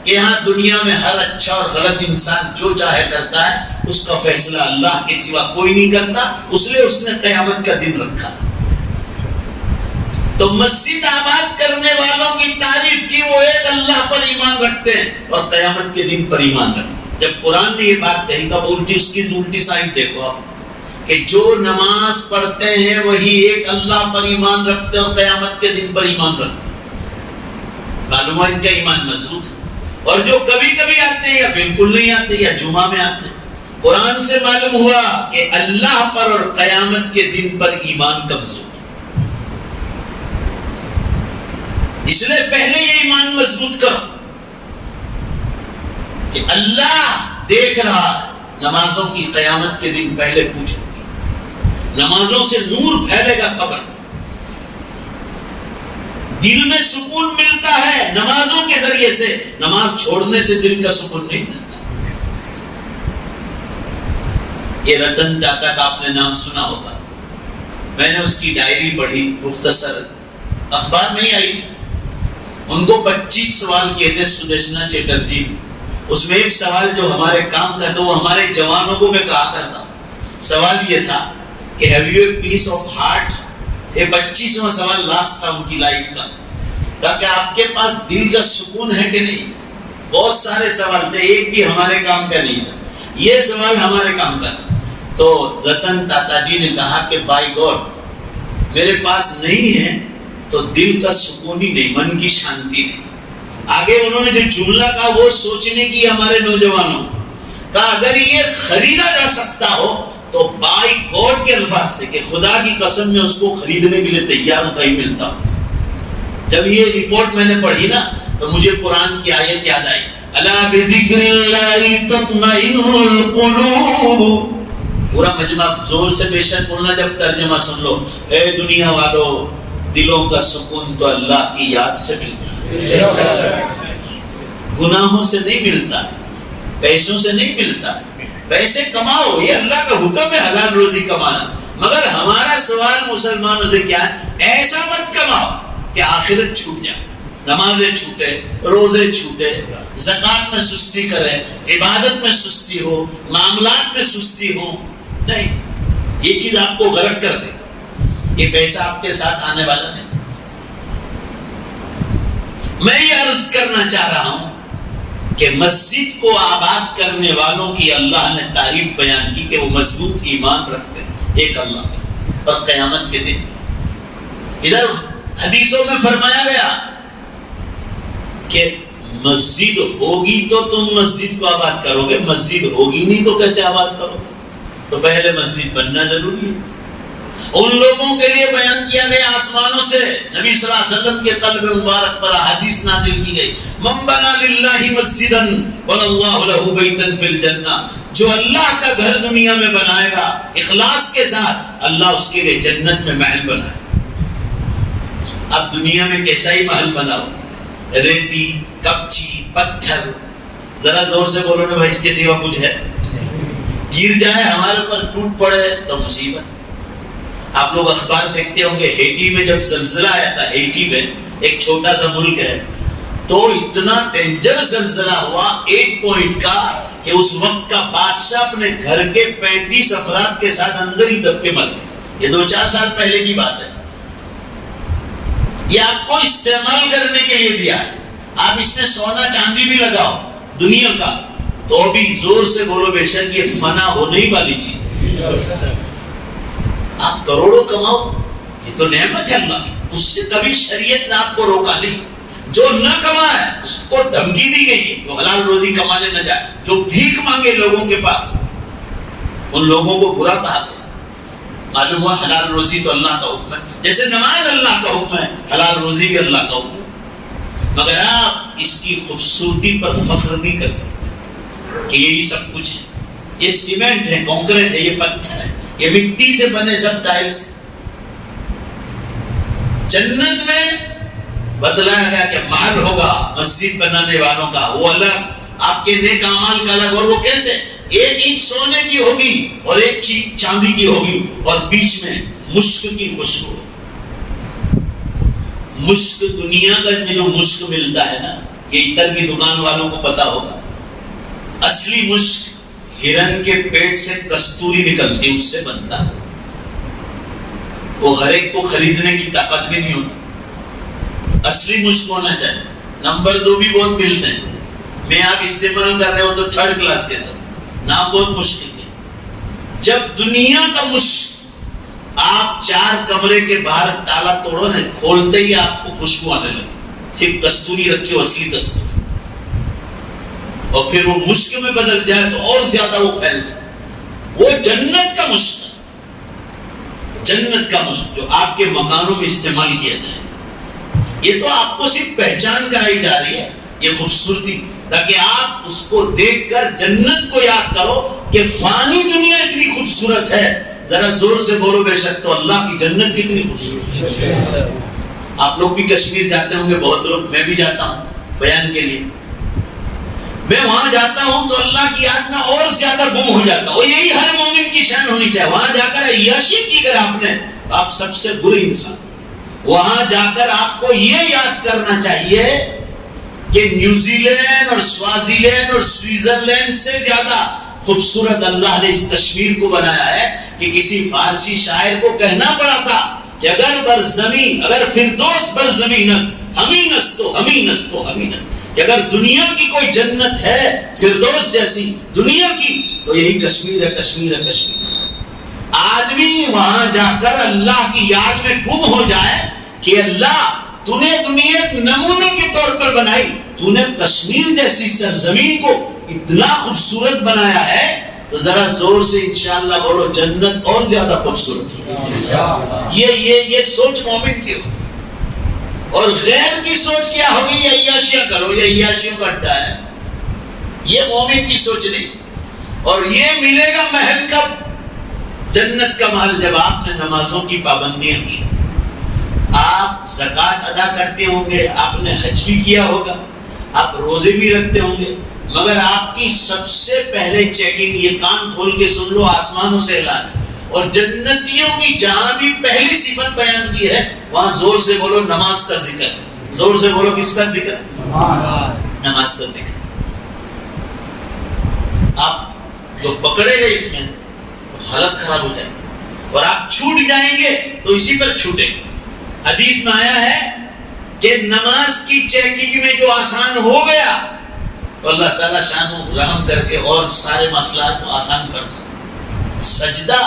کہ یہاں دنیا میں ہر اچھا اور غلط انسان جو چاہے کرتا ہے، اس کا فیصلہ اللہ کے سوا کوئی نہیں کرتا، اس لیے اس نے قیامت کا دن رکھا. تو مسجد آباد کرنے والوں کی تعریف کی، وہ ایک اللہ پر ایمان رکھتے ہیں اور قیامت کے دن پر ایمان رکھتے ہیں. جب قرآن نے یہ بات کہی تب الٹی اس کی الٹی سائڈ دیکھو آپ کہ جو نماز پڑھتے ہیں وہی ایک اللہ پر ایمان رکھتے ہیں اور قیامت کے دن پر ایمان رکھتے ہیں. معلوم ہے ان کا ایمان مضبوط ہے. اور جو کبھی کبھی آتے ہیں یا بالکل نہیں آتے یا جمعہ میں آتے ہیں قرآن سے معلوم ہوا کہ اللہ پر اور قیامت کے دن پر ایمان کمزور، اس لیے پہلے یہ ایمان مضبوط کرو کہ اللہ دیکھ رہا ہے۔ نمازوں کی قیامت کے دن پہلے پوچھو گی، نمازوں سے نور پھیلے گا قبر میں، دل میں سکون ملتا ہے نمازوں کے ذریعے سے، نماز چھوڑنے سے دل کا سکون نہیں ملتا۔ یہ رتن ٹاٹا کا آپ نے نام سنا ہوگا، میں نے اس کی ڈائری پڑھی، مختصر اخبار میں ہی آئی تھی۔ ان کو 25 سوال کیے تھے سدیشنا چیٹرجی، اس میں ایک سوال جو ہمارے کام کا تھا وہ ہمارے جوانوں کو میں کہا کرتا ہوں۔ سوال یہ تھا کہ have you a peace of heart? یہ 25واں سوال لاسٹ تھا ان کی لائف کا، تاکہ آپ کے پاس دل کا سکون ہے کہ نہیں۔ بہت سارے سوال تھے، ایک بھی ہمارے کام کا نہیں تھا، یہ سوال ہمارے کام کا تھا۔ تو رتن ٹاٹا جی نے کہا کہ بائی گاڈ میرے پاس نہیں ہے تو دل کا سکون ہی نہیں، من کی شانتی نہیں۔ آگے انہوں نے جو جملہ کہا وہ سوچنے کی ہمارے نوجوانوں کا، اگر یہ خریدا جا سکتا ہو تو بائی گاڈ کے الفاظ سے کہ خدا کی قسم میں اس کو خریدنے کے لیے تیار ہوتا ہی ملتا ہوں۔ جب یہ رپورٹ میں نے پڑھی نا تو مجھے قرآن کی آیت یاد آئی، الا بذکر اللہ تطمئن القلوب۔ پورا مجمع زور سے بے شک بولنا جب ترجمہ سن لو، اے دنیا والو دلوں کا سکون تو اللہ کی یاد سے ملتا ہے، گناہوں سے نہیں ملتا ہے، پیسوں سے نہیں ملتا ہے۔ پیسے کماؤ، یہ اللہ کا حکم ہے حلال روزی کمانا، مگر ہمارا سوال مسلمانوں سے کیا ہے؟ ایسا مت کماؤ کہ آخرت چھوٹ جائے، نمازیں چھوٹے، روزے چھوٹے، زکات میں سستی کریں، عبادت میں سستی ہو، معاملات میں سستی ہو۔ نہیں، یہ چیز آپ کو غرق کر دے گی، یہ پیسہ آپ کے ساتھ آنے والا نہیں۔ میں یہ عرض کرنا چاہ رہا ہوں کہ مسجد کو آباد کرنے والوں کی اللہ نے تعریف بیان کی کہ وہ مضبوط ایمان رکھتے ہیں ایک اللہ کا اور قیامت کے دن۔ ادھر حدیثوں میں فرمایا گیا کہ مسجد ہوگی تو تم مسجد کو آباد کرو گے، مسجد ہوگی نہیں تو کیسے آباد کرو گے؟ تو پہلے مسجد بننا ضروری ہے۔ ان لوگوں کے لیے بیان کیا گیا آسمانوں سے، نبی صلی اللہ علیہ وسلم کے قلب مبارک پر حدیث نازل کی گئی، من بنا للہ مسجدا بنى اللہ لہ بیتا فی الجنہ، جو اللہ کا گھر دنیا میں بنائے گا اخلاص کے ساتھ، اللہ اس کے لیے جنت میں محل بنائے گا۔ اب دنیا میں کیسا ہی محل بناؤ، ریتی، کپچی، پتھر، ذرا زور سے بولو نا بھائی، اس کے سوا کچھ ہے؟ گر جائے ہمارے پر، ٹوٹ پڑے تو مصیبت۔ آپ لوگ اخبار دیکھتے ہوں گے، ہیٹی میں جب زلزلہ آیا تھا، ہیٹی میں ایک چھوٹا سا ملک ہے، تو اتنا ڈینجر زلزلہ ہوا 8 پوائنٹ کا کہ اس وقت کا بادشاہ اپنے گھر کے 35 افراد کے ساتھ اندر ہی دب کے مر گئے۔ یہ 2-4 سال پہلے کی بات ہے۔ یہ آپ کو استعمال کرنے کے لیے دیا ہے، آپ اس میں سونا چاندی بھی لگاؤ دنیا کا، تو بھی زور سے بولو بے شک یہ فنا ہونے ہی والی چیز ہے۔ آپ کروڑوں کماؤ، یہ تو نعمت ہے اللہ کی، اس سے کبھی شریعت نے آپ کو روکا نہیں۔ جو نہ کمائے اس کو دھمکی دی گئی ہے، جو حلال روزی کمانے نہ جائے، جو بھیک مانگے لوگوں کے پاس، ان لوگوں کو برا کہا گیا۔ معلوم ہوا حلال روزی تو اللہ کا حکم ہے، جیسے نماز اللہ کا حکم ہے، حلال روزی بھی اللہ کا حکم ہے، مگر آپ اس کی خوبصورتی پر فخر نہیں کر سکتے کہ یہی سب کچھ ہے۔ یہ سیمنٹ ہے، کنکریٹ ہے، یہ پتھر ہے، یہ مٹی سے بنے سب ٹائلز۔ جنت میں بتلایا گیا کہ محل ہوگا مسجد بنانے والوں کا، وہ الگ، آپ کے نیک اعمال کا الگ، اور وہ کیسے؟ 1 اینٹ سونے کی ہوگی اور 1 چاندی کی ہوگی، اور بیچ میں مشک کی خوشبو۔ مشک، دنیا کا میں جو مشک ملتا ہے نا، یہ عطر کی دکان والوں کو پتا ہوگا، اصلی مشک ہرن کے پیٹ سے کستوری نکلتی، اس سے بنتا ہے، وہ ہر ایک کو خریدنے کی طاقت بھی نہیں ہوتی۔ اصلی مشک ہونا چاہیے۔ نمبر 2 بھی بہت ملتے ہیں، میں آپ استعمال کر رہے ہو تو 3rd کلاس کے ساتھ، نام بہت مشکل ہے۔ جب دنیا کا مشک آپ 4 کمرے کے باہر تالا توڑو نا، کھولتے ہی آپ کو خوشبو آنے لگے، صرف کستوری رکھی ہو، اصلی کستوری، اور پھر وہ مشک میں بدل جائے تو اور زیادہ وہ پھیلتا ہے۔ وہ جنت کا مشق ہے، جنت کا مشق جو آپ کے مکانوں میں استعمال کیا جائے گا. یہ تو آپ کو صرف پہچان کرائی جا رہی ہے، یہ خوبصورتی، تاکہ آپ اس کو دیکھ کر جنت کو یاد کرو کہ فانی دنیا اتنی خوبصورت ہے. ذرا زور سے بولو بے شک تو اللہ کی جنت کتنی خوبصورت ہے. آپ لوگ بھی کشمیر جاتے ہوں گے، بہت لوگ، میں بھی جاتا ہوں بیان کے لیے. میں وہاں جاتا ہوں تو اللہ کی یاد میں اور زیادہ گم ہو جاتا ہوں. یہی ہر مومن کی شان ہونی چاہیے. وہاں جا کر عیاشی کی اگر آپ نے تو آپ سب سے برے انسان. وہاں جا کر آپ کو یہ یاد کرنا چاہیے کہ نیوزی لینڈ اور سوازی لینڈ اور سوئٹزرلینڈ سے زیادہ خوبصورت اللہ نے اس کشمیر کو بنایا ہے. کہ کسی فارسی شاعر کو کہنا پڑا تھا کہ اگر برزمین، اگر فردوس برزمین است ہمیں نستو ہمیں نستو ہمیں نست، کہ اگر دنیا کی کوئی جنت ہے فردوس جیسی دنیا کی تو یہی کشمیر ہے، کشمیر ہے، کشمیر. آدمی وہاں جا کر اللہ کی یاد میں گم ہو جائے کہ اللہ تو نے دنیا ایک نمونے کے طور پر بنائی، تو نے کشمیر جیسی سرزمین کو اتنا خوبصورت بنایا ہے، تو ذرا زور سے انشاءاللہ بولو جنت اور زیادہ خوبصورت ہے. یہ سوچ مومن کی ہو. اور غیر کی سوچ کیا ہوگی؟ یہ عیاشیاں کرو، یہ عیاشیوں کا اڈا ہے. یہ مومن کی سوچ نہیں. اور یہ ملے گا محل کب؟ جنت کا محل جب آپ نے نمازوں کی پابندیاں کی، آپ زکوٰۃ ادا کرتے ہوں گے، آپ نے حج بھی کیا ہوگا، آپ روزے بھی رکھتے ہوں گے، مگر آپ کی سب سے پہلے چیکنگ، یہ کان کھول کے سن لو، آسمانوں سے اعلان ہے. اور جنتیوں کی جہاں بھی پہلی صفت بیان کی ہے وہاں زور سے بولو نماز کا ذکر ہے. زور سے بولو کس کا ذکر؟ نماز کا ذکر. آپ جو پکڑے گئے اس میں حالت خراب ہو جائے گی، اور آپ چھوٹ جائیں گے تو اسی پر چھوٹیں گے. حدیث میں آیا ہے کہ نماز کی چیکنگ میں جو آسان ہو گیا تو اللہ تعالیٰ شان و رحم کر کے اور سارے مسئلات کو آسان فرما. سجدہ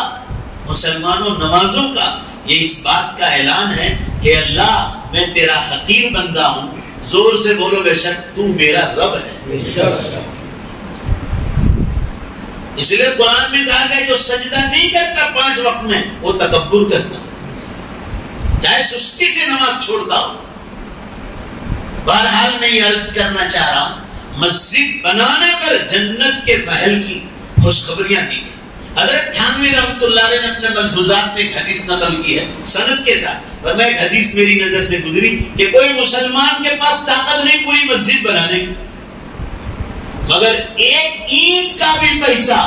مسلمانوں نمازوں کا یہ اس بات کا اعلان ہے کہ اللہ میں تیرا حقیر بندہ ہوں. زور سے بولو بے شک تو میرا رب ہے. اس لیے قرآن میں کہا گیا جو سجدہ نہیں کرتا 5 وقت میں وہ تکبر کرتا، چاہے سستی سے نماز چھوڑتا ہو. بہرحال میں یہ عرض کرنا چاہ رہا ہوں، مسجد بنانے پر جنت کے محل کی خوشخبریاں دی گئی. حضرت تھانوی رحمۃ اللہ علیہ نے اپنے ملفوظات میں ایک حدیث نقل کی ہے سند کے ساتھ، اور میں ایک حدیث میری نظر سے گزری کہ کوئی مسلمان کے پاس طاقت نہیں پوری مسجد بنانے کی، مگر ایک اینٹ کا بھی پیسہ،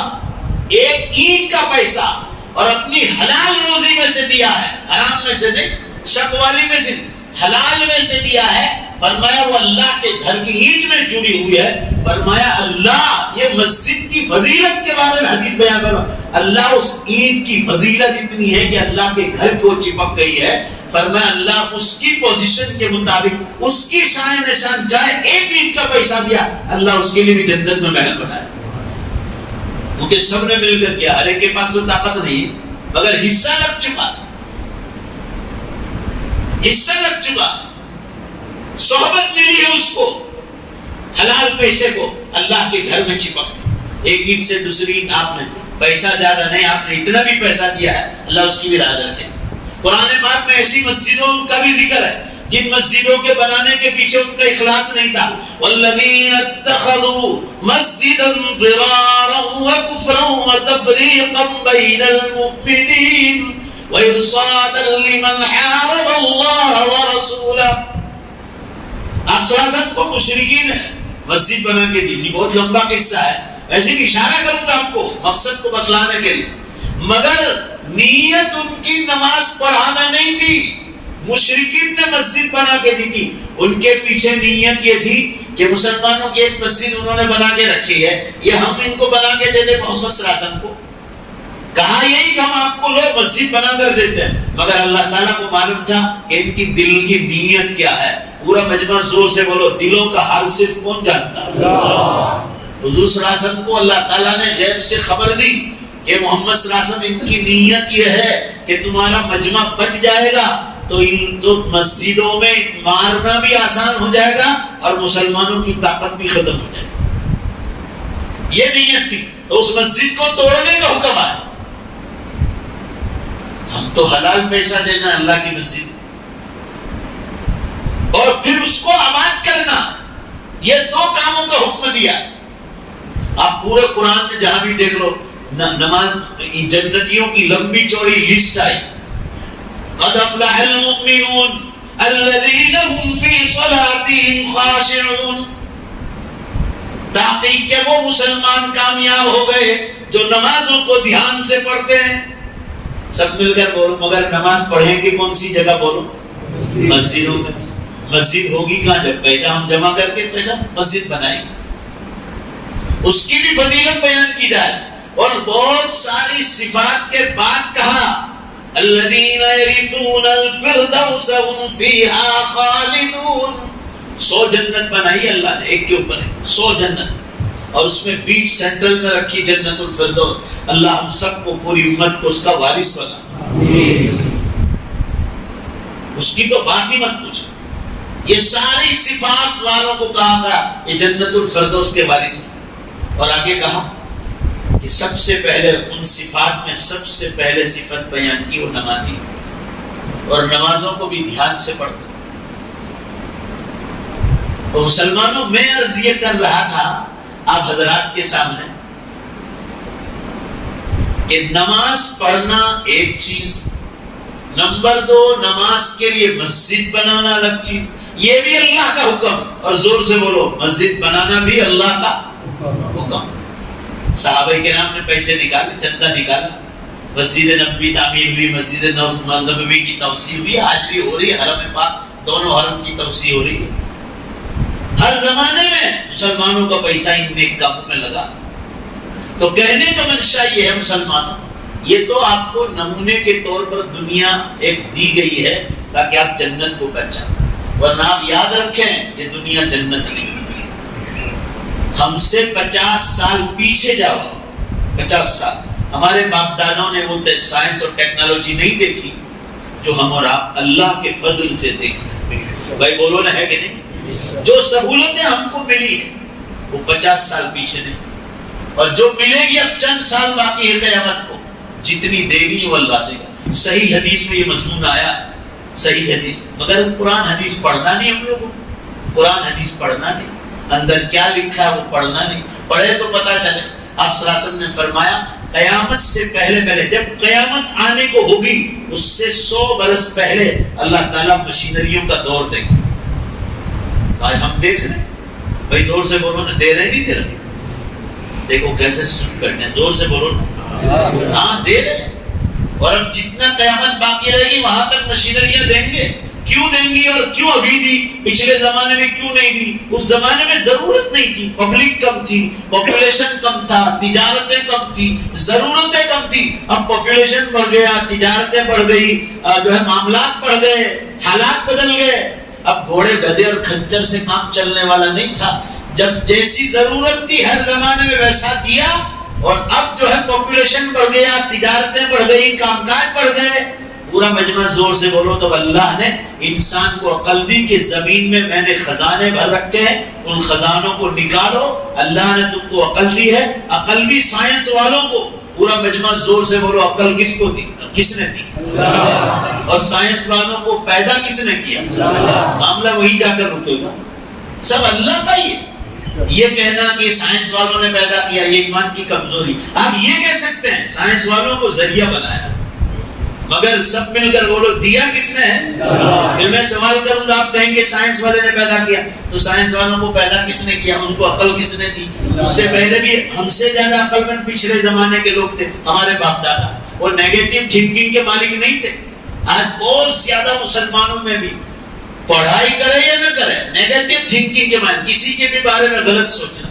ایک اینٹ کا پیسہ اور اپنی حلال روزی میں سے دیا ہے، حرام میں سے نہیں، شک والی میں سے، حلال میں سے دیا ہے. فرمایا وہ اللہ کے گھر کی اینٹ میں جڑی ہوئی ہے. فرمایا اللہ، یہ مسجد کی فضیلت کے بارے میں حدیث بیان کرو، اللہ اس اینٹ کی فضیلت اتنی ہے کہ اللہ کے گھر کو چپک گئی ہے. فرمایا اللہ اس کی پوزیشن کے مطابق اس کی شان نشان چاہے ایک اینٹ کا پیسہ دیا، اللہ اس کے لیے بھی جنت میں محل بنایا. کیونکہ سب نے مل کر کیا، ہر ایک کے پاس تو طاقت نہیں مگر حصہ لگ چکا، حصہ لگ چکا، صحبت ملی ہے اس کو، حلال پیسے کو اللہ کے گھر میں چپک دی. ایک اینٹ سے دوسری اینٹ، آپ نے پیسہ زیادہ نہیں، آپ نے اتنا بھی پیسہ دیا ہے، اللہ اس کی بھی راہ رکھے. قرآن پاک میں ایسی مسجدوں کا بھی ذکر ہے جن مسجدوں کے بنانے کے پیچھے ان کا اخلاص نہیں تھا. والذین اتخذوا مسجدا ضرارا وکفرا وتفریقا بین المؤمنین وارصادا لمن حارب اللہ ورسولہ. آپ صلی اللہ علیہ وسلم کو مشرکین نے مسجد بنا کے دی تھی، بہت لمبا قصہ ہے، ایسے بھی اشارہ کروں گا آپ کو مقصد کو بتلانے کے لیے. مگر نیت ان کی نماز پڑھانا نہیں تھی، مشرکین نے مسجد بنا کے دی تھی. ان کے پیچھے نیت یہ تھی کہ مسلمانوں کی ایک مسجد انہوں نے بنا کے رکھی ہے، یہ ہم ان کو بنا کے دے دیں محمد صلی اللہ علیہ وسلم کو. کہا یہی کہ ہم آپ کو لوگ مسجد بنا کر دیتے ہیں، مگر اللہ تعالیٰ کو معلوم تھا کہ ان کی دل کی نیت کیا ہے. پورا مجمع زور سے بولو، دلوں کا حال صرف کون جانتا؟ اللہ. حضور صلی اللہ علیہ وسلم کو اللہ تعالیٰ نے غیب سے خبر دی کہ محمد صلی اللہ علیہ وسلم ان کی نیت یہ ہے کہ تمہارا مجمع بچ جائے گا تو ان تو مسجدوں میں مارنا بھی آسان ہو جائے گا اور مسلمانوں کی طاقت بھی ختم ہو جائے گی. یہ نیت تھی. تو اس مسجد کو توڑنے کا حکم آیا. ہم تو حلال پیسہ دینا اللہ کی مسجد اور پھر اس کو آباد کرنا، یہ دو کاموں کا حکم دیا. آپ پورے قرآن میں جہاں بھی دیکھ لو نماز، جنتیوں کی لمبی چوڑی لسٹ آئی. قد افلح المؤمنون الذین هم فی صلاتهم خاشعون. تحقیق کہ وہ مسلمان کامیاب ہو گئے جو نمازوں کو دھیان سے پڑھتے ہیں. سب مل کر بولو، مگر نماز پڑھیں گے کون سی جگہ؟ بولو مسجدوں میں. مسجد ہوگی کہاں؟ جب پیسہ ہم جمع کر کے پیسہ مسجد بنائیں، اس کی بھی فضیلت بیان کی جائے. اور بہت ساری صفات کے بعد کہا الذین یرثون الفردوس هم فیہا خالدون. 100 جنت بنائی اللہ نے، ایک کے اوپر ہے 100 جنت، اور اس میں بیچ سینٹرل میں رکھی جنت الفردوس. اللہ ہم سب کو، پوری امت کو اس کا وارث بنا. اس کی تو بات ہی مت پوچھو. یہ ساری صفات والوں کو کہا تھا یہ جنت الفردوس کے وارث. اور آگے کہا کہ سب سے پہلے ان صفات میں سب سے پہلے صفت بیان کی وہ نمازی، اور نمازوں کو بھی دھیان سے پڑھتے. تو مسلمانوں، میں عرض یہ کر رہا تھا آپ حضرات کے سامنے کہ نماز پڑھنا ایک چیز، نمبر 2 نماز کے لیے مسجد بنانا الگ چیز. یہ بھی اللہ کا حکم، اور زور سے بولو مسجد بنانا بھی اللہ کا حکم. صحابہ کرام نے پیسے نکالے، چندہ نکالا، مسجد نبوی تعمیر ہوئی، مسجد نبوی کی توسیع ہوئی، آج بھی ہو رہی ہے. حرم پاک، دونوں حرم کی توسیع ہو رہی ہے. ہر زمانے میں مسلمانوں کا پیسہ ان نیک کاموں میں لگا. تو کہنے کا منشا یہ ہے مسلمانوں، یہ تو آپ کو نمونے کے طور پر دنیا ایک دی گئی ہے تاکہ آپ جنت کو پہچانیں. ورنہ آپ یاد رکھیں یہ دنیا جنت نہیں. ہم سے 50 سال پیچھے جاؤ، 50 سال. ہمارے باپ دادوں نے وہ سائنس اور ٹیکنالوجی نہیں دیکھی جو ہم اور آپ اللہ کے فضل سے دیکھتے ہیں. بھائی بولو نا، ہے کہ نہیں؟ جو سہولتیں ہم کو ملی ہیں وہ 50 سال پیچھے نہیں، اور جو ملے گی اب چند سال باقی ہے قیامت کو، جتنی دے گی وہ اللہ دے گا. صحیح حدیث میں یہ مضمون آیا، صحیح حدیث. مگر قرآن حدیث پڑھنا نہیں ہم لوگوں کو، قرآن حدیث پڑھنا نہیں، اندر کیا لکھا ہے وہ پڑھنا نہیں. پڑھے تو پتا چلے. آپ صلی اللہ علیہ وسلم نے فرمایا قیامت سے پہلے جب قیامت آنے کو ہوگی اس سے 100 برس پہلے اللہ تعالیٰ مشینریوں کا دور دیں گے. آج ہم دیکھ رہے ہیں. بھائی زور سے بولو نا، دے رہے نہیں دے رہے؟ دیکھو کیسے سن کرتے ہیں، زور سے بولو نا. ہاں دے رہے ہیں. اور اب جتنا قیامت باقی رہے گی وہاں تک مشینریاں دیں گے. کیوں دیں گی اور کیوں ابھی دی؟ پچھلے زمانے میں کیوں نہیں دی؟ اس زمانے میں ضرورت نہیں تھی، پبلک کم تھی، پاپولیشن کم تھا، تجارتیں کم تھی، ضرورتیں کم تھی. اب پاپولیشن بڑھ گیا، تجارتیں بڑھ گئی، جو ہے معاملات بڑھ گئے، حالات بدل گئے. اب گھوڑے گدھے اور کھچر سے کام چلنے والا نہیں تھا. جب جیسی ضرورت تھی ہر زمانے میں ویسا دیا. اور اب جو ہے پاپولیشن بڑھ گیا، تجارتیں بڑھ گئی، کام کاج بڑھ گئے. پورا مجمع زور سے بولو. تو اللہ نے انسان کو عقل دی کہ زمین میں میں نے خزانے بھر رکھے ہیں، ان خزانوں کو نکالو. اللہ نے تم کو عقل دی ہے. عقل بھی سائنس والوں کو. پورا مجمع زور سے بولو عقل کس کو دی؟ کس نے دی؟ اللہ. اور سائنس والوں کو پیدا کس نے کیا؟ اللہ. معاملہ وہی جا کر رکے گا. سب اللہ کا ہی ہے. یہ کہنا کہ سائنس والوں نے پیدا کیا یہ ایمان کی کمزوری. آپ یہ کہہ سکتے ہیں سائنس والوں کو ذریعہ بنایا، مگر سب مل کر بولو دیا کس نے ہے؟ پھر میں سوال کروں گا، آپ کہیں گے سائنس والے نے پیدا کیا، تو سائنس والوں کو پیدا کس نے کیا؟ ان کو عقل کس نے دی؟ اس سے پہلے بھی ہم سے زیادہ عقل مند پچھلے زمانے کے لوگ تھے، ہمارے باپ دادا. وہ نیگیٹو تھنکنگ کے مالک نہیں تھے. آج بہت زیادہ مسلمانوں میں بھی پڑھائی کرے یا نہ کرے نیگیٹو تھنکنگ کے مالک، کسی کے بھی بارے میں غلط سوچنا.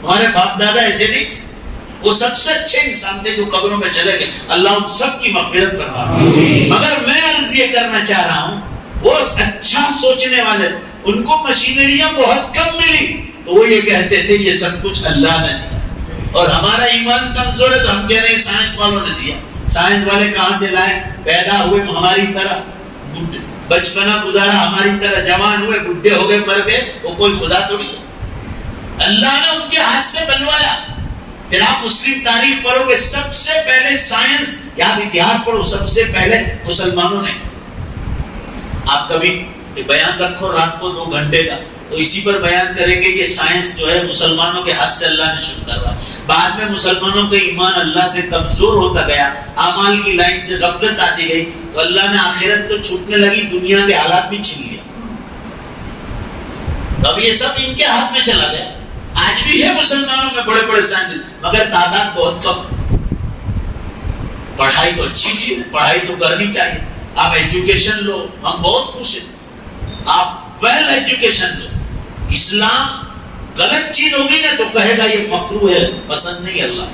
ہمارے باپ دادا ایسے نہیں تھے. وہ سب سے اچھے انسان تھے جو قبروں میں چلے گئے. اللہ ان سب کی مغفرت فرمائے. مگر میں عرض یہ کرنا چاہ رہا ہوں وہ اچھا سوچنے والے ان کو مشینریاں بہت کم ملی تو وہ یہ کہتے تھے یہ سب کچھ اللہ نے دیا. اور ہمارا ایمان کمزور ہے تو ہم کہہ رہے ہیں سائنس والوں نے دیا. سائنس والے کہاں سے لائے؟ پیدا ہوئے ہماری طرح، بچپنا گزارا ہماری طرح، جوان ہوئے بڈھے ہو گئے مر گئے. وہ کوئی خدا تھوڑی ہے. اللہ نے ان کے ہاتھ سے بنوایا. پھر آپ مسلم تاریخ پڑھو گے، سب سے پہلے سائنس یا آپ اتہاس پڑھو، سب سے پہلے مسلمانوں نے. آپ کبھی بیان رکھو رات کو 2 گھنٹے کا، تو اسی پر بیان کریں گے کہ سائنس جو ہے مسلمانوں کے ہاتھ سے اللہ نے شروع کروا. بعد میں مسلمانوں کا ایمان اللہ سے کمزور ہوتا گیا، اعمال کی لائن سے غفلت آتی گئی، تو اللہ نے آخرت تو چھوٹنے لگی، دنیا کے حالات بھی چھین لیا. تو اب یہ سب ان کے ہاتھ میں چلا گیا. آج بھی ہے مسلمانوں میں بڑے بڑے سائنٹسٹ، مگر تعداد بہت کم ہے. پڑھائی تو اچھی چیز ہے، پڑھائی تو کرنی چاہیے. آپ ایجوکیشن لو، ہم بہت خوش ہیں. آپ ویل ایجوکیشن لو. اسلام غلط چیز ہوگی نا تو کہے گا یہ مکروہ ہے، پسند نہیں اللہ.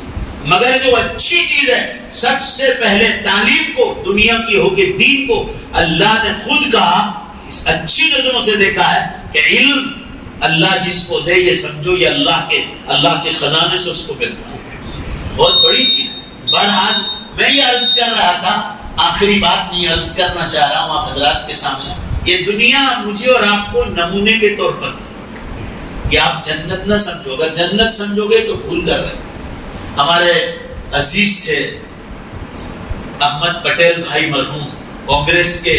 مگر جو اچھی چیز ہے، سب سے پہلے تعلیم کو، دنیا کی ہو کے دین کو اللہ نے خود کہا، اچھی نظروں سے دیکھا ہے کہ علم اللہ جس کو دے، یہ سمجھو یہ اللہ کے خزانے سے اس کو ملتا ہے. بہت بڑی چیز. بہرحال میں یہ عرض کر رہا تھا، آخری بات نہیں عرض کرنا چاہ رہا ہوں آپ حضرات کے سامنے، یہ دنیا مجھے اور آپ کو نمونے کے طور پر کہ آپ جنت نہ سمجھو. اگر جنت سمجھو گے تو بھول کر رہے ہیں. ہمارے عزیز تھے احمد پٹیل بھائی مرحوم، کانگریس کے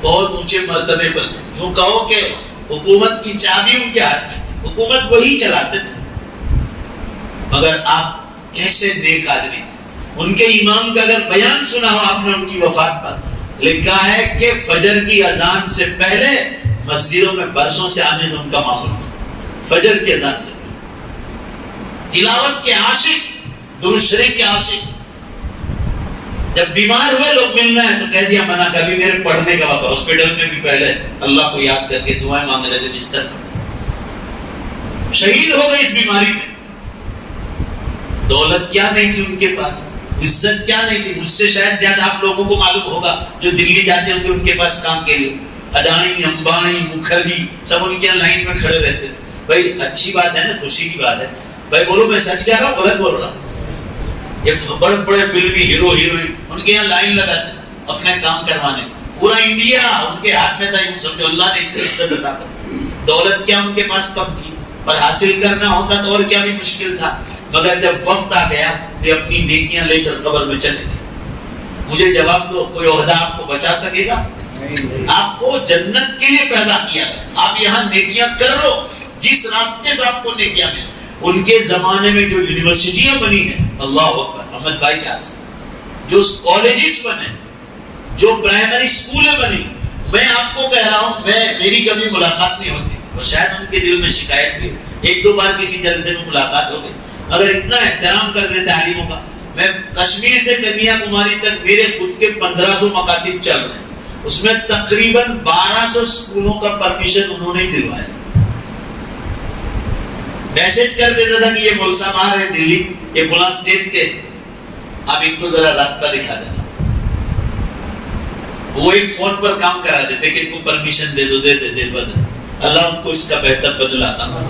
بہت اونچے مرتبے پر تھے. یوں کہو کہ حکومت کی چابی ان کے ہاتھ میں تھی، حکومت وہی چلاتے تھے. مگر آپ کیسے نیک آدمی تھے. ان کے امام کا اگر بیان سنا ہو آپ نے ان کی وفات پر، لکھا ہے کہ فجر کی اذان سے پہلے مسجدوں میں برسوں سے آنے ان کا معمول تھا. فجر کی اذان سے تلاوت کے عاشق، درود شریف کے عاشق. جب بیمار ہوئے لوگ ملنا ہے تو کہہ دیا منع، کبھی میرے پڑھنے کا وقت. ہاسپٹل میں بھی پہلے اللہ کو یاد کر کے دعائیں مانگ رہے تھے بستر پر. شہید ہو گئے اس بیماری میں. دولت کیا نہیں تھی ان کے پاس، عزت کیا نہیں تھی. مجھ سے شاید زیادہ آپ لوگوں کو معلوم ہوگا جو دلی جاتے ہوں گے ان کے پاس کام کے لیے. اڈانی، امبانی، مکھرجی سب ان کے لائن میں کھڑے رہتے تھے. بھائی اچھی بات ہے نا، خوشی کی بات ہے. بھائی بولو میں سچ کہہ رہا ہوں غلط بول رہا ہوں؟ یہ بڑے بڑے فلمی ہیرو ہیروئن ان کے یہاں لائن لگاتے تھے اپنے کام کروانے. پورا انڈیا ان کے ہاتھ میں تھا. یوں سمجھو اللہ نے اتنی عزت عطا کر. دولت کیا ان کے پاس کم تھی، پر حاصل کرنا ہوتا تو اور کیا بھی مشکل تھا. مگر جب وقت آ گیا یہ اپنی نیکیاں لے کر قبر میں چلے گئے. مجھے جواب دو، کوئی عہدہ آپ کو بچا سکے گا؟ آپ کو جنت کے لیے پیدا کیا گیا. آپ یہاں نیکیاں کر لو، جس راستے سے آپ کو نیکیاں ملیں. ان کے زمانے میں جو یونیورسٹیاں بنی ہیں، اللہ اکبر، احمد بھائی کے ہاتھ سے جو کالجز بنے، جو پرائمری اسکولیں بنی، میں آپ کو کہہ رہا ہوں، میری کبھی ملاقات نہیں ہوتی تھی اور شاید ان کے دل میں شکایت بھی 1-2 بار کسی جلسے میں ملاقات ہو گئی. اگر اتنا احترام کرتے تعلیموں کا. میں کشمیر سے کنیا کماری تک میرے خود کے 1500 مکاتب چل رہے ہیں، اس میں تقریباً 1200 اسکولوں کا پرمیشن انہوں نے ہی دلوایا. میسج کر دیتا تھا کہ یہ مول صاحب آ رہے ہیں دلی، یہ فلاں اسٹیٹ کے، آپ ان کو ذرا راستہ دکھا دینا. وہ ایک فون پر کام کرا دیتے کہ ان کو پرمیشن دے دو، دے دے بدل. اللہ ان کو اس کا بہتر بدل آتا تھا.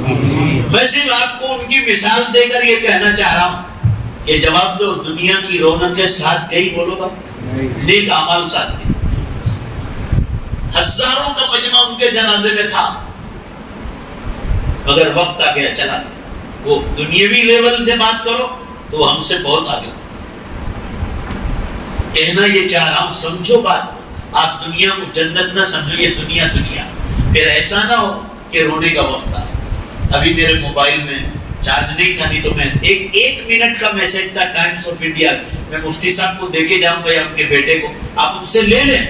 میں صرف آپ کو ان کی مثال دے کر یہ کہنا چاہ رہا ہوں کہ جواب دو، دنیا کی رونق کے ساتھ گئی، بولو بات، نیک اعمال ساتھ گئی. ہزاروں کا مجمع ان کے جنازے میں تھا، مگر وقت آ گیا چلا گیا. وہ دنیاوی لیول سے بات کرو تو وہ ہم سے بہت آگے تھے. کہنا یہ چاہ رہا ہوں، سمجھو بات کو. آپ دنیا کو جنت نہ سمجھو، یہ دنیا دنیا. پھر ایسا نہ ہو کہ رونے کا وقت آئے. ابھی میرے موبائل میں چارج نہیں تھا، نہیں تو میں ایک منٹ کا میسج تھا ٹائمز آف انڈیا. میں مفتی صاحب کو دے کے جاؤں گا، آپ کے بیٹے کو، آپ ان سے لے لیں.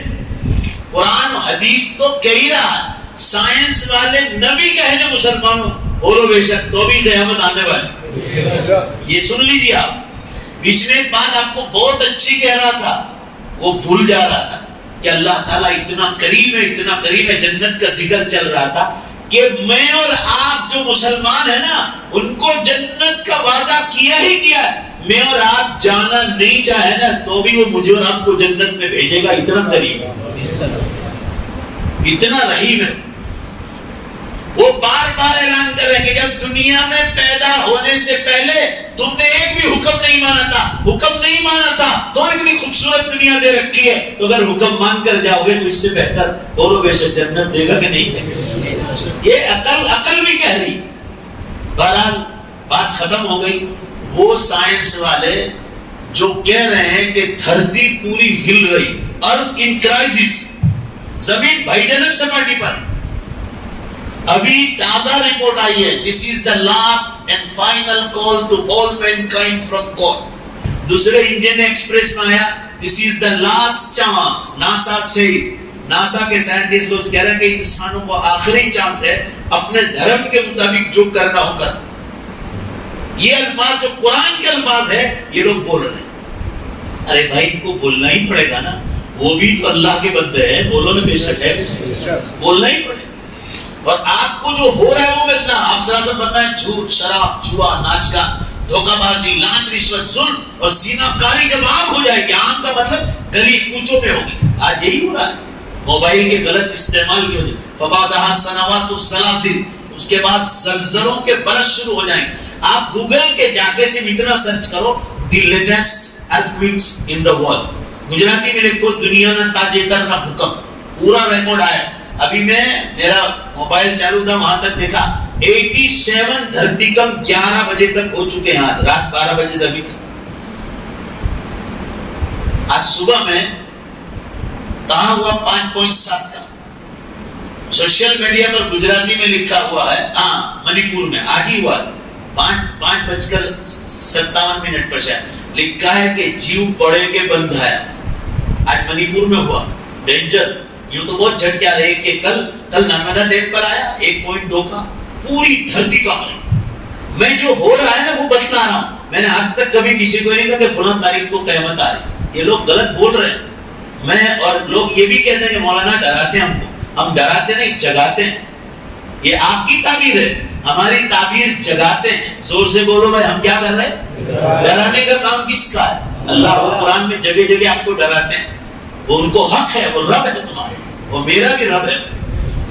قرآن و حدیث تو کہہ رہا ہے، سائنس والے نبی کہہ دیں مسلمانوں، بولو بے شک تو بھی قیامت آنے والی. یہ سن لیجیے آپ. بیچ میں ایک بات آپ کو بہت اچھی کہہ رہا تھا، وہ بھول جا رہا تھا کہ اللہ تعالیٰ اتنا کریم ہے، اتنا کریم ہے. جنت کا ذکر چل رہا تھا کہ میں اور آپ جو مسلمان ہیں نا، ان کو جنت کا وعدہ کیا ہی کیا ہے. میں اور آپ جانا نہیں چاہے نا تو بھی وہ مجھے اور آپ کو جنت میں بھیجے گا. اتنا کریم ہے، اتنا رحیم ہے. وہ بار بار اعلان کر رہے ہیں کہ جب دنیا میں پیدا ہونے سے پہلے تم نے ایک بھی حکم نہیں مانا تھا تو اتنی خوبصورت دنیا دے رکھی ہے. تو اگر حکم مان کر جاؤ گے تو اس سے بہتر بولو بے شک جنت دے گا کہ نہیں دے گا. یہ عقل بھی کہہ رہی. بہرحال بات ختم ہو گئی. وہ سائنس والے جو کہہ رہے ہیں کہ دھرتی پوری ہل رہی، ارتھ ان کرائسس، زمین بھیجنک سپاٹی پر ہے. ابھی تازہ رپورٹ آئی ہے، this is the last and final call to all mankind from God. دوسرے انڈین ایکسپریس میں آیا this is the last chance. NASA سے، ناسا کے سائنٹسٹ لوگ کہہ رہے ہیں کہ انسانوں کو آخری چانس ہے اپنے دھرم کے مطابق جو کرنا ہو کر. یہ الفاظ جو قرآن کے الفاظ ہے یہ لوگ بول رہے ہیں. ارے بھائی ان کو بولنا ہی پڑے گا نا، وہ بھی تو اللہ کے بندے ہیں، بولو نا، بے شک ہے، بولنا ہی پڑے گا. اور آپ کو جو ہو رہا ہے وہ بدلا. آپ سے فرمایا جھوٹ، شراب، جوا، ناچ گان، دھوکہ بازی، لانچ، رشوت، ظلم اور سینہ کاری جب عام ہو جائے گی، عام کا مطلب گلی کوچوں میں ہوگی. آج یہی ہو رہا ہے موبائل کے غلط استعمال کی وجہ. فبعدها سنوات السلاسل، اس کے بعد زلزلوں کے برس شروع ہو جائیں گے. آپ گوگل کے جا کے صرف اتنا سرچ کرو the latest ارتھکویکس in the world, Gujarati میں لکھو دنیا نہ تاجے تر نہ بھوکمپ، پورا ریکارڈ آیا. ابھی میں میرا موبائل چالو تھا، وہاں تک دیکھا 87 دھرتی کم 11 بجے تک ہو چکے ہیں، رات 12 بجے سے ابھی تک. آج صبح میں کہاں ہوا 5.7 کا، سوشل میڈیا پر گجراتی میں لکھا ہوا ہے، ہاں منی پور میں آج ہی ہوا ہے 5:57 پر شاید لکھا ہے کہ جیو پڑے کے بندھ آیا. آج منی پور میں ہوا، ڈینجر. یوں تو بہت جھٹ کیا رہے کہ کل نرمدا ڈیم پر آیا 1.2 کا، پوری دھرتی کانپ رہی. میں جو ہو رہا ہے نا وہ بتلا رہا ہوں. میں نے آج تک کبھی کسی کو نہیں کہا کہ فلاں تاریخ کو قیامت آ رہی. یہ لوگ غلط بول رہے ہیں. میں اور لوگ یہ بھی کہتے ہیں کہ مولانا ڈراتے ہیں ہم کو. ہم ڈراتے نہیں، جگاتے ہیں. یہ آپ کی تعبیر ہے، ہماری تعبیر جگاتے ہیں. زور سے بولو بھائی، ہم کیا کر رہے ہیں؟ ڈرانے کا کام کس کا ہے؟ اللہ وہ قرآن میں جگہ جگہ آپ کو ڈراتے ہیں. وہ ان کو حق ہے، وہ رب ہے تمہارے، وہ میرا بھی رب ہے.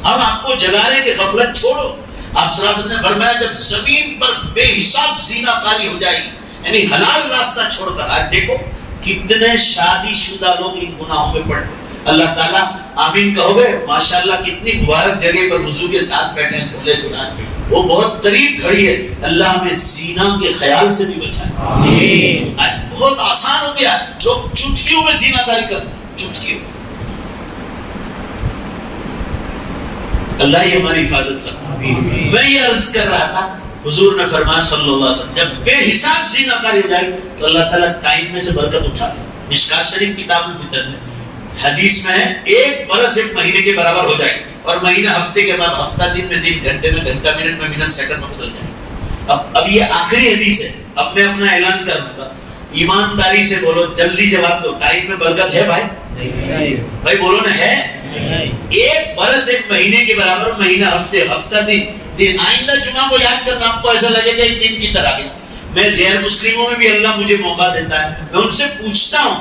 ہم آپ کو جگا رہے ہیں کہ غفلت چھوڑو. آپ صلی اللہ علیہ وسلم نے فرمایا جب زمین پر بے حساب زینہ کاری ہو جائے گی، یعنی حلال راستہ چھوڑ کر. آج دیکھو کتنے شادی شدہ لوگ ان گناہوں میں پڑے. اللہ تعالیٰ آمین کہو گے. ماشاءاللہ کتنی مبارک جگہ پر وضو کے ساتھ بیٹھے ہیں کھلے دلہن، وہ بہت قریب کھڑی ہے. اللہ ہمیں زینہ کے خیال سے بھی بچائے. آمین. آج بہت آسان ہو گیا، لوگ چٹکیوں میں زینہ کاری کرتے ہیں، چٹکیوں. اللہ یہ ہماری حفاظت فرمائے. میں یہ عرض کر رہا تھا، حضور نے فرمایا صلی اللہ علیہ وسلم جب بے حساب زینہ کاری ہو جائے تو اللہ تعالیٰ ٹائم میں سے برکت اٹھا دے. مشکات شریف کتاب الفطر میں حدیث میں ہے 1 برس 1 مہینے کے برابر ہو جائے، اور مہینہ ہفتے کے بعد، ہفتہ دن میں، دن گھنٹے میں، گھنٹہ منٹ میں، منٹ سیکنڈ میں بدل جائے. اب یہ آخری حدیث ہے. اب میں اپنا اعلان کروں گا، ایمانداری سے بولو، جلدی جواب دو. ٹائم میں برکت ہے بھائی؟ بھائی بولو نا، ہے؟ 1 برس 1 مہینے کے برابر، مہینہ ہفتے، ہفتہ دن. آئندہ جمعہ کو یاد کرنا، آپ کو ایسا لگے گا ایک دن کی طرح کے. میں غیر مسلموں میں بھی اللہ مجھے موقع دیتا ہے، میں ان سے پوچھتا ہوں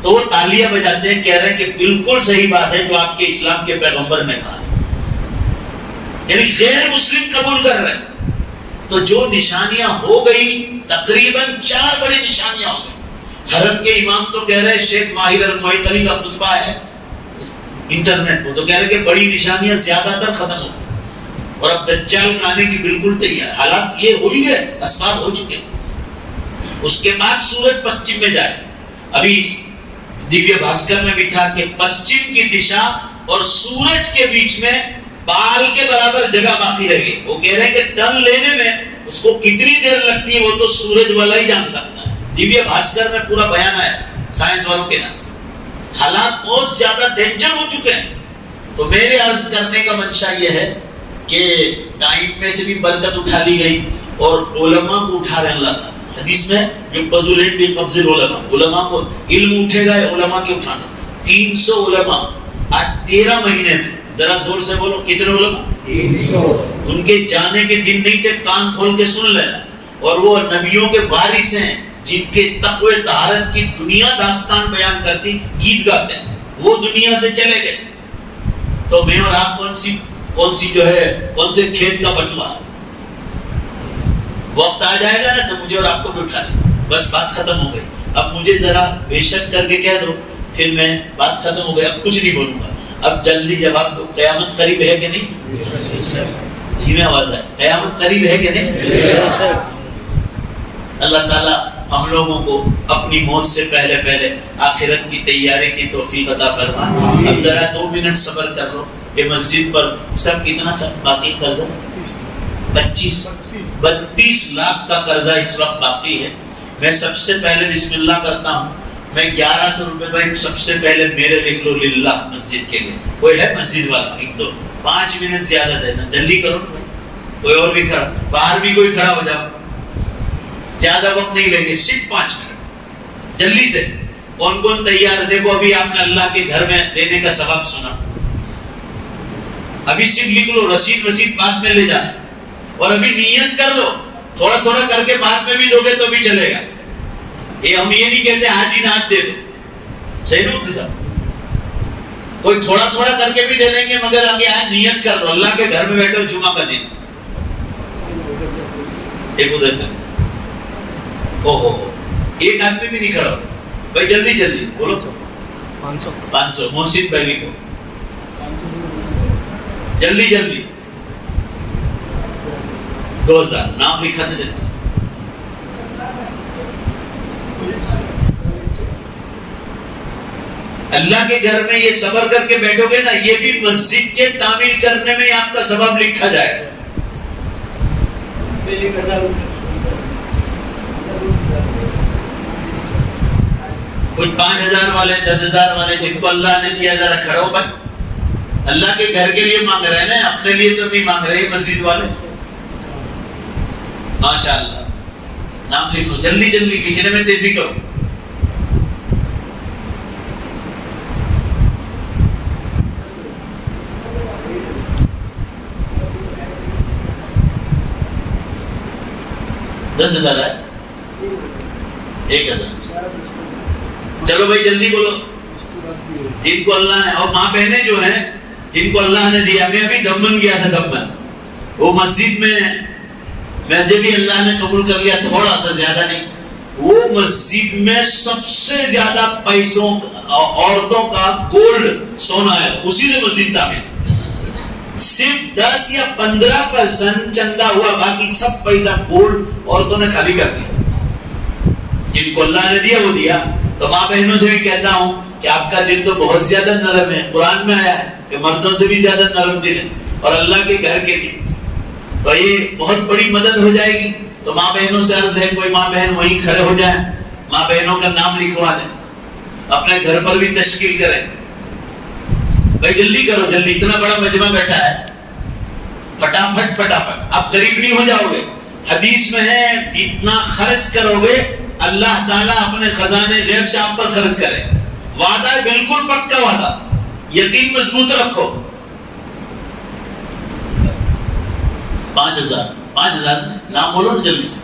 تو وہ تالیاں بجاتے ہیں، کہہ رہے ہیں کہ بالکل صحیح بات ہے جو آپ کے اسلام کے پیغمبر نے کہا ہے. یعنی غیر مسلم قبول کر رہے ہیں. تو جو نشانیاں ہو گئی، تقریباً 4 بڑی نشانیاں ہو گئی. حرم کے امام تو کہہ رہے ہیں، شیخ ماہر المعطلی کا خطبہ ہے انٹرنیٹ پہ، تو کہہ رہے ہیں کہ بڑی نشانیاں زیادہ تر ختم ہو گئی، اور اب دجال آنے کی بالکل تیار. حالات یہ ہو ہی گئے، اسباب ہو چکے. اس کے بعد سورج پشچم میں جائے. ابھی دیویہ بھاسکر میں بھی تھا کہ پشچم کی دشا اور سورج کے بیچ میں بال کے برابر جگہ باقی رہ گئی. وہ کہہ رہے ہیں کہ ٹرن لینے میں اس کو کتنی دیر لگتی ہے وہ تو سورج والا ہی جان سکتا ہے. دیویہ بھاسکر میں پورا بیان آیا سائنس والوں کے نام سے. حالات بہت زیادہ ڈینجر ہو چکے ہیں. تو میرے عرض کرنے کا منشا یہ ہے کہ ٹائم میں سے بھی برکت اٹھا لی گئی، اور علماء کو اٹھا رہے اللہ تعالیٰ. حدیث میں جو بزولین بھی قبض العلماء، علماء کو علم اٹھے گا علماء کے اٹھانے سے. 300 علماء آج 13 مہینے میں، ذرا زور سے بولو کتنے علماء؟ 300. ان کے جانے کے دن نہیں تھے، کان کھول کے سن لینا. اور وہ نبیوں کے وارث ہیں جن کے تقوی طہارت کی دنیا داستان بیان کرتی، گیت گاتے ہیں، وہ دنیا سے چلے گئے. تو میں اور آپ کون سی جو ہے، کون سے کھیت کا بٹوا ہے؟ وقت آ جائے گا نا تو مجھے اور آپ کو بھی اٹھا لیں گے. بس بات ختم ہو گئی. اب مجھے ذرا بے شک کر کے کہہ دو، پھر میں بات ختم ہو گئی، اب کچھ نہیں بولوں گا. اب جلدی جواب دو، قیامت قریب ہے کہ نہیں؟ دھیمی آواز ہے، قیامت قریب ہے کہ نہیں؟ اللہ تعالیٰ ہم لوگوں کو اپنی موت سے پہلے آخرت کی تیاری کی توفیق عطا فرمائے. اب ذرا 2 منٹ صبر کر لو. یہ مسجد پر سب کتنا باقی قرضہ؟ 32 لاکھ کا قرضہ اس وقت باقی ہے. میں سب سے پہلے بسم اللہ کرتا ہوں. میں 1100 روپے بھائی سب سے پہلے میرے لکھ لو للہ مسجد کے لیے. کوئی ہے مسجد والا؟ ایک دو 5 منٹ زیادہ دینا, جلدی کرو. کوئی اور بھی کھڑا, باہر بھی کوئی کھڑا ہو جاؤ, زیادہ وقت نہیں لیں گے, صرف 5 منٹ جلدی سے. کون کون تیار ہے؟ دیکھو ابھی آپ نے اللہ کے گھر میں دینے کا سبب سنا, ابھی صرف لکھ لو. رسید بعد میں لے جانا, اور ابھی نیت کر لو. تھوڑا تھوڑا کر کے بعد میں بھی دو گے تو بھی چلے گا. یہ ہم یہ نہیں کہتے آج ہی نہ دے دو, صحیح نہیں صاحب. کوئی تھوڑا تھوڑا کر کے بھی دے دیں گے, مگر آگے آج نیت کر لو. اللہ کے گھر میں بیٹھو, جمعہ کا دن. ایک ادھر چلے, ایک آدمی بھی نہیں کھڑا بھائی. جلدی بولو. 500 محسن بھائی کو جلدی 2000 نام لکھا تھا جلدی. اللہ کے گھر میں یہ صبر کر کے بیٹھو گے نا, یہ بھی مسجد کے تعمیر کرنے میں آپ کا سبب لکھا جائے گا. کچھ 5000 والے, 10,000 والے, جن کو اللہ نے دیا ذرا کھڑو بھائی. اللہ کے گھر کے لیے مانگ رہے ہیں نا, اپنے لیے تو نہیں مانگ رہے. مسجد والے ماشاءاللہ نام لکھ لو. جلدی لکھنے میں تیزی کرو. دس 10,000 ہے, 1,000. چلو بھائی جلدی بولو. جن کو اللہ نے, اور ماں بہنیں جو ہیں جن کو اللہ نے دیا. میں ابھی دمن گیا تھا, دمن وہ مسجد میں مجھے بھی اللہ نے قبول کر لیا, تھوڑا سا زیادہ نہیں. وہ مسجد میں سب سے زیادہ پیسوں عورتوں کا گولڈ سونا ہے, اسی سے مسجد تعمیر. صرف 10 یا 15% چندہ ہوا, باقی سب پیسہ گولڈ عورتوں نے خالی کر دیا. جن کو اللہ نے دیا وہ دیا. تو ماں بہنوں سے بھی کہتا ہوں کہ آپ کا دل تو بہت زیادہ نرم ہے. قرآن میں آیا ہے کہ مردوں سے بھی زیادہ نرم دل ہے, اور اللہ کے گھر کے لیے تو یہ بہت بڑی مدد ہو جائے گی. تو ماں بہنوں سے عرض ہے, کوئی ماں بہن وہیں کھڑے ہو جائیں, ماں بہنوں کا نام لکھوا دیں, اپنے گھر پر بھی تشکیل کریں. بھائی جلدی کرو, اتنا بڑا مجمع بیٹھا ہے, پھٹافٹ. آپ غریب نہیں ہو جاؤ گے. حدیث میں ہے جتنا خرچ کرو گے اللہ تعالیٰ اپنے خزانے غیب سے آپ پر خرچ کرے. وعدہ ہے, بالکل پکا وعدہ, یقین مضبوط رکھو. 5,000 نام بولو نا جلدی سے.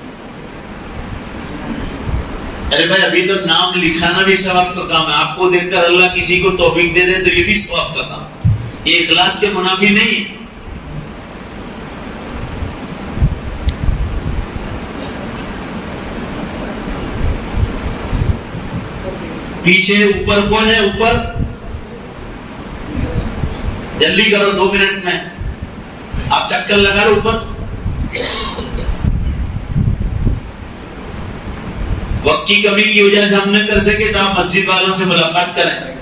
ارے بھائی ابھی تو نام لکھانا بھی ثواب کا کام ہے. آپ کو دیکھ کر اللہ کسی کو توفیق دے دے تو یہ بھی ثواب کا کام. یہ اخلاص کے منافی نہیں ہے. پیچھے اوپر کون ہے؟ اوپر جلدی کرو, 2 منٹ میں آپ چکر لگا رہے اوپر. وقت کی کمی کی وجہ سے ہم نے کر سکے تو آپ مسجد والوں سے ملاقات کریں.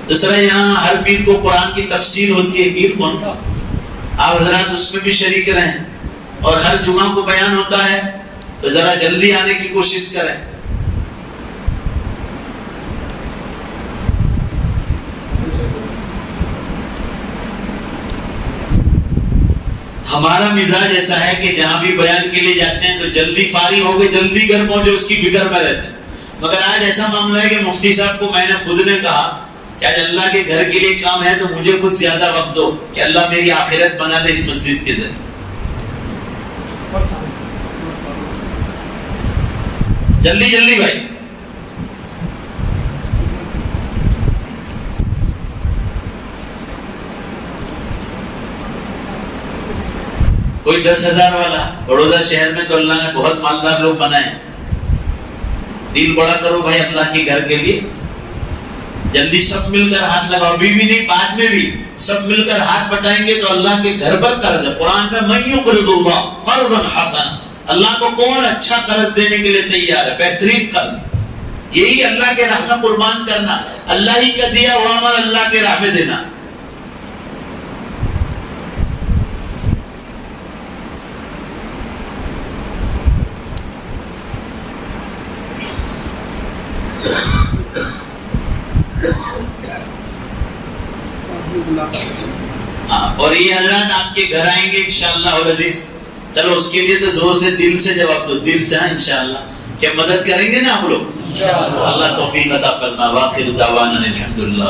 اس طرح یہاں ہر پیر کو قرآن کی تفسیر ہوتی ہے. پیر کون؟ آپ حضرات اس میں بھی شریک رہیں, اور ہر جمعہ کو بیان ہوتا ہے تو ذرا جلدی آنے کی کوشش کریں. ہمارا مزاج ایسا ہے کہ جہاں بھی بیان کے لیے جاتے ہیں تو جلدی فارغ ہو گئے, جلدی گھر پہنچے, اس کی فکر میں رہتے ہیں. مگر آج ایسا معاملہ ہے کہ مفتی صاحب کو میں نے خود نے کہا کہ آج اللہ کے گھر کے لیے کام ہے تو مجھے خود زیادہ وقت دو کہ اللہ میری آخرت بنا دے اس مسجد کے ذریعے. جلدی بھائی. کوئی 10,000 والا. بڑودہ شہر میں تو اللہ نے بہت مالدار لوگ بنائے ہیں. دل بڑا کرو بھائی اللہ کے گھر کے لیے. جلدی سب مل کر ہاتھ لگاؤ. ابھی بھی نہیں, بعد میں بھی سب مل کر ہاتھ بٹائیں گے تو اللہ کے گھر پر قرض ہے. قرآن میں من یقرض اللہ قرضا حسنا, اللہ کو کون اچھا قرض دینے کے لیے تیار ہے؟ بہترین قرض، یہی اللہ کے راہ میں قربان کرنا، اللہ ہی کا دیا ہوا مال اللہ کے راہ میں دینا۔ اور یہ حضرات آپ کے گھر آئیں گے انشاءاللہ العزیز، چلو اس کے لیے تو زور سے دل سے جواب دو، دل سے انشاءاللہ کہ مدد کریں گے نا آپ لوگ، اللہ توفیق عطا فرما۔ واخر دعوانا الحمدللہ۔